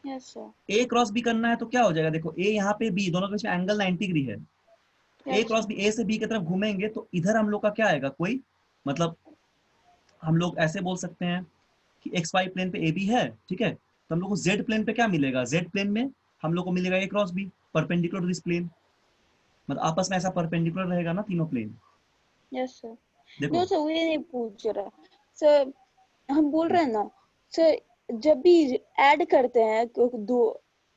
yes sir. A cross B करना है तो क्या हो जाएगा, देखो ए यहाँ पे बी, दोनों के बीच में एंगल 90 डिग्री है। A yes cross sir. B, ए से बी की तरफ घूमेंगे तो इधर हम लोग का क्या आएगा, कोई मतलब हम लोग ऐसे बोल सकते हैं कि एक्स वाई प्लेन पे ए बी है, ठीक है, तो हम लोग को जेड प्लेन पे क्या मिलेगा, जेड प्लेन में हम लोग को मिलेगा A cross B perpendicular to this plane, मतलब आपस में ऐसा परपेंडिकुलर रहेगा ना तीनों प्लेन। Yes sir. नो देखो सर वो ये नहीं पूछ रहा सर, हम बोल रहे हैं ना सर, जब भी ऐड करते हैं दो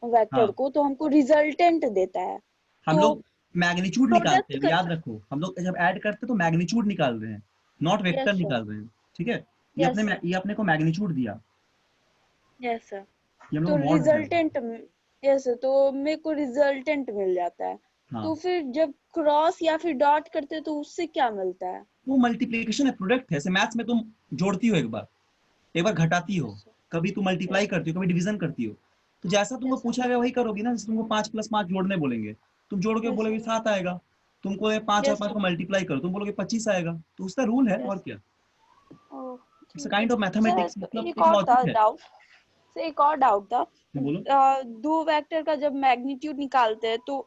वेक्टर हाँ को तो हमको रिजल्टेंट देता है। हम तो लोग मैग्नीट्यूड निकालते प्रोडक्ट हैं, कर। याद रखो हम लोग जब ऐड करते हैं तो मैग्नीट्यूड निकाल रहे हैं, नॉट वेक्टर यस सर। निकाल रहे हैं, ठीक है। Yes sir. ये अपने को मैग्नीट्यूड दिया, यस सर। ये हम लोग तो को मॉड दिया। रिजल्टेंट, यस सर, तो मेरे को रिजल्टेंट मिल जाता है। हाँ तो फिर जब क्रॉस या फिर डॉट करते हैं तो उससे क्या मिलता है? वो मल्टीप्लीकेशन है, प्रोडक्ट है, ऐसे मैथ्स में तुम जोड़ती हो एक बार घटाती हो, यस सर। कभी तुम मल्टीप्लाई यस करती हो, कभी डिवीजन करती हो, तो जैसा तुमको यस सर। पूछा गया वही करोगी ना, जैसे तुमको 5 + 5 जोड़ने बोलेंगे, तुम जोड़ के यस बोलोगे सर। 7 आएगा, तुमको ये 5 और यस 5 सर। को मल्टीप्लाई करो, तुम बोलोगे 25 आएगा, तो उसका रूल है और यस। क्या। ओह इट्स अ ठीक है काइंड ऑफ सर। मैथमेटिक्स, तो मतलब एक एक और था लॉजिक है। डाउट, सर एक और डाउट था। बोलो। दो वेक्टर का जब मैग्नीट्यूड निकालते हैं तो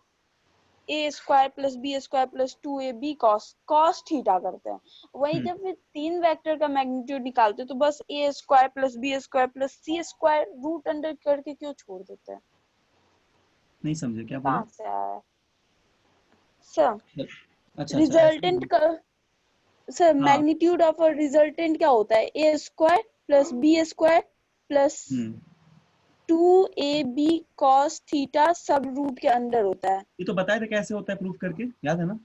A square plus B square plus 2ab cos cos theta करते हैं। वही हम्म, जब फिर तीन वेक्टर का मैग्नीट्यूड निकालते हैं तो बस A square plus B square plus C square root under करके क्यों छोड़ देते हैं? नहीं समझे ये क्या बोला। कहाँ से आया है सर? अच्छा अच्छा ऐसे रिजल्टेंट बोलो। का सर, हाँ। मैग्नीट्यूड ऑफ अ रिजल्टेंट क्या होता है? A square plus B square plus hmm, 2ab cos theta सब रूट के अंदर होता है। ये तो बताए थे कैसे होता है, प्रूफ करके याद है ना।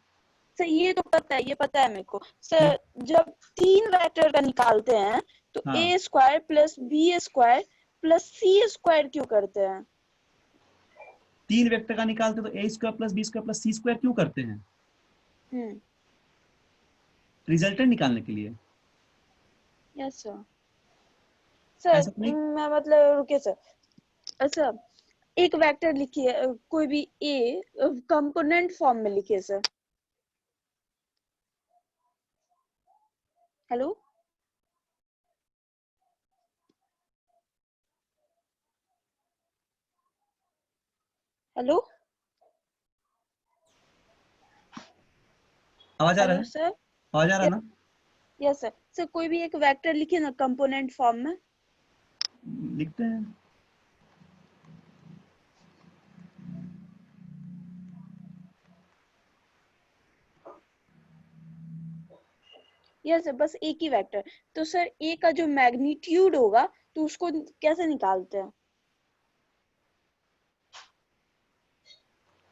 सर ये तो पता है, ये पता है मेरे को फिर सर। जब तीन वेक्टर का निकालते हैं तो हाँ A square plus B square plus C square क्यों करते हैं? 3 वेक्टर का निकालते तो A square plus B square plus C square क्यों करते हैं, हम्म। रिजल्टेंट निकालने के लिए। Yes sir. सर ऐसा तो नहीं। मैं मतलब रुके सर। अच्छा, एक वेक्टर लिखिए कोई भी ए कंपोनेंट फॉर्म में लिखिए सर। हेलो। हेलो। आवाज आ रहा हेलो है, सर। आवाज आ रहा है ना। Yes sir. सर कोई भी एक वेक्टर लिखिए ना कंपोनेंट फॉर्म में। लिखते हैं। यस सर, बस एक ही वेक्टर। तो सर ए का जो मैग्नीट्यूड होगा तो उसको कैसे निकालते हैं?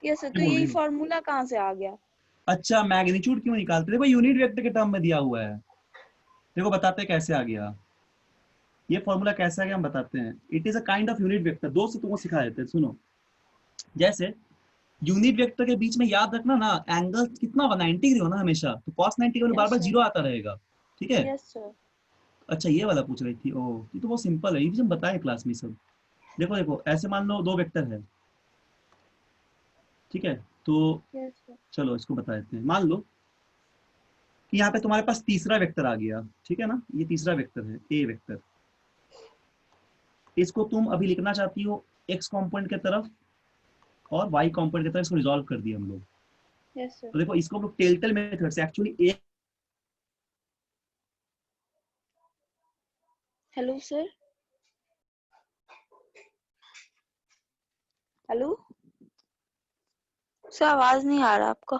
यस सर, क्या तो बोल यही रही हो। फॉर्मूला कहाँ से आ गया? अच्छा मैग्नीट्यूड क्यों निकालते, देखो यूनिट वेक्टर के टर्म में दिया हुआ है, देखो बताते हैं कैसे आ गया, ये फॉर्मूला कैसे आ गया हम बताते हैं। It is a kind of unit vector, दो से तुमको सिखा देते हैं, सुनो। जैसे यूनिट वेक्टर के बीच में याद रखना ना, एंगल कितना होगा, 90 डिग्री होना हमेशा, तो cos 90 का बार यस बार सर। जीरो आता रहेगा, ठीक है। Yes sir. अच्छा ये वाला पूछ रही थी, ओ ये तो बहुत सिंपल है, ये भी हम बताए क्लास में सब। देखो देखो ऐसे मान लो दो वेक्टर है, ठीक है, तो यस सर। चलो इसको बता देते हैं। मान लो कि यहाँ पे तुम्हारे पास तीसरा वेक्टर आ गया, ठीक है ना, ये तीसरा वेक्टर है ए वेक्टर, इसको तुम अभी लिखना चाहती हो एक्स कॉम्पोनेंट की तरफ और वाई कॉम्पोनेंट की तरफ, इसको रिजॉल्व कर दिया हम लोग। Yes sir. तो देखो इसको हम लोग टेलटल मेथड से actually A. Hello sir. Hello sir, आवाज नहीं आ रहा आपका।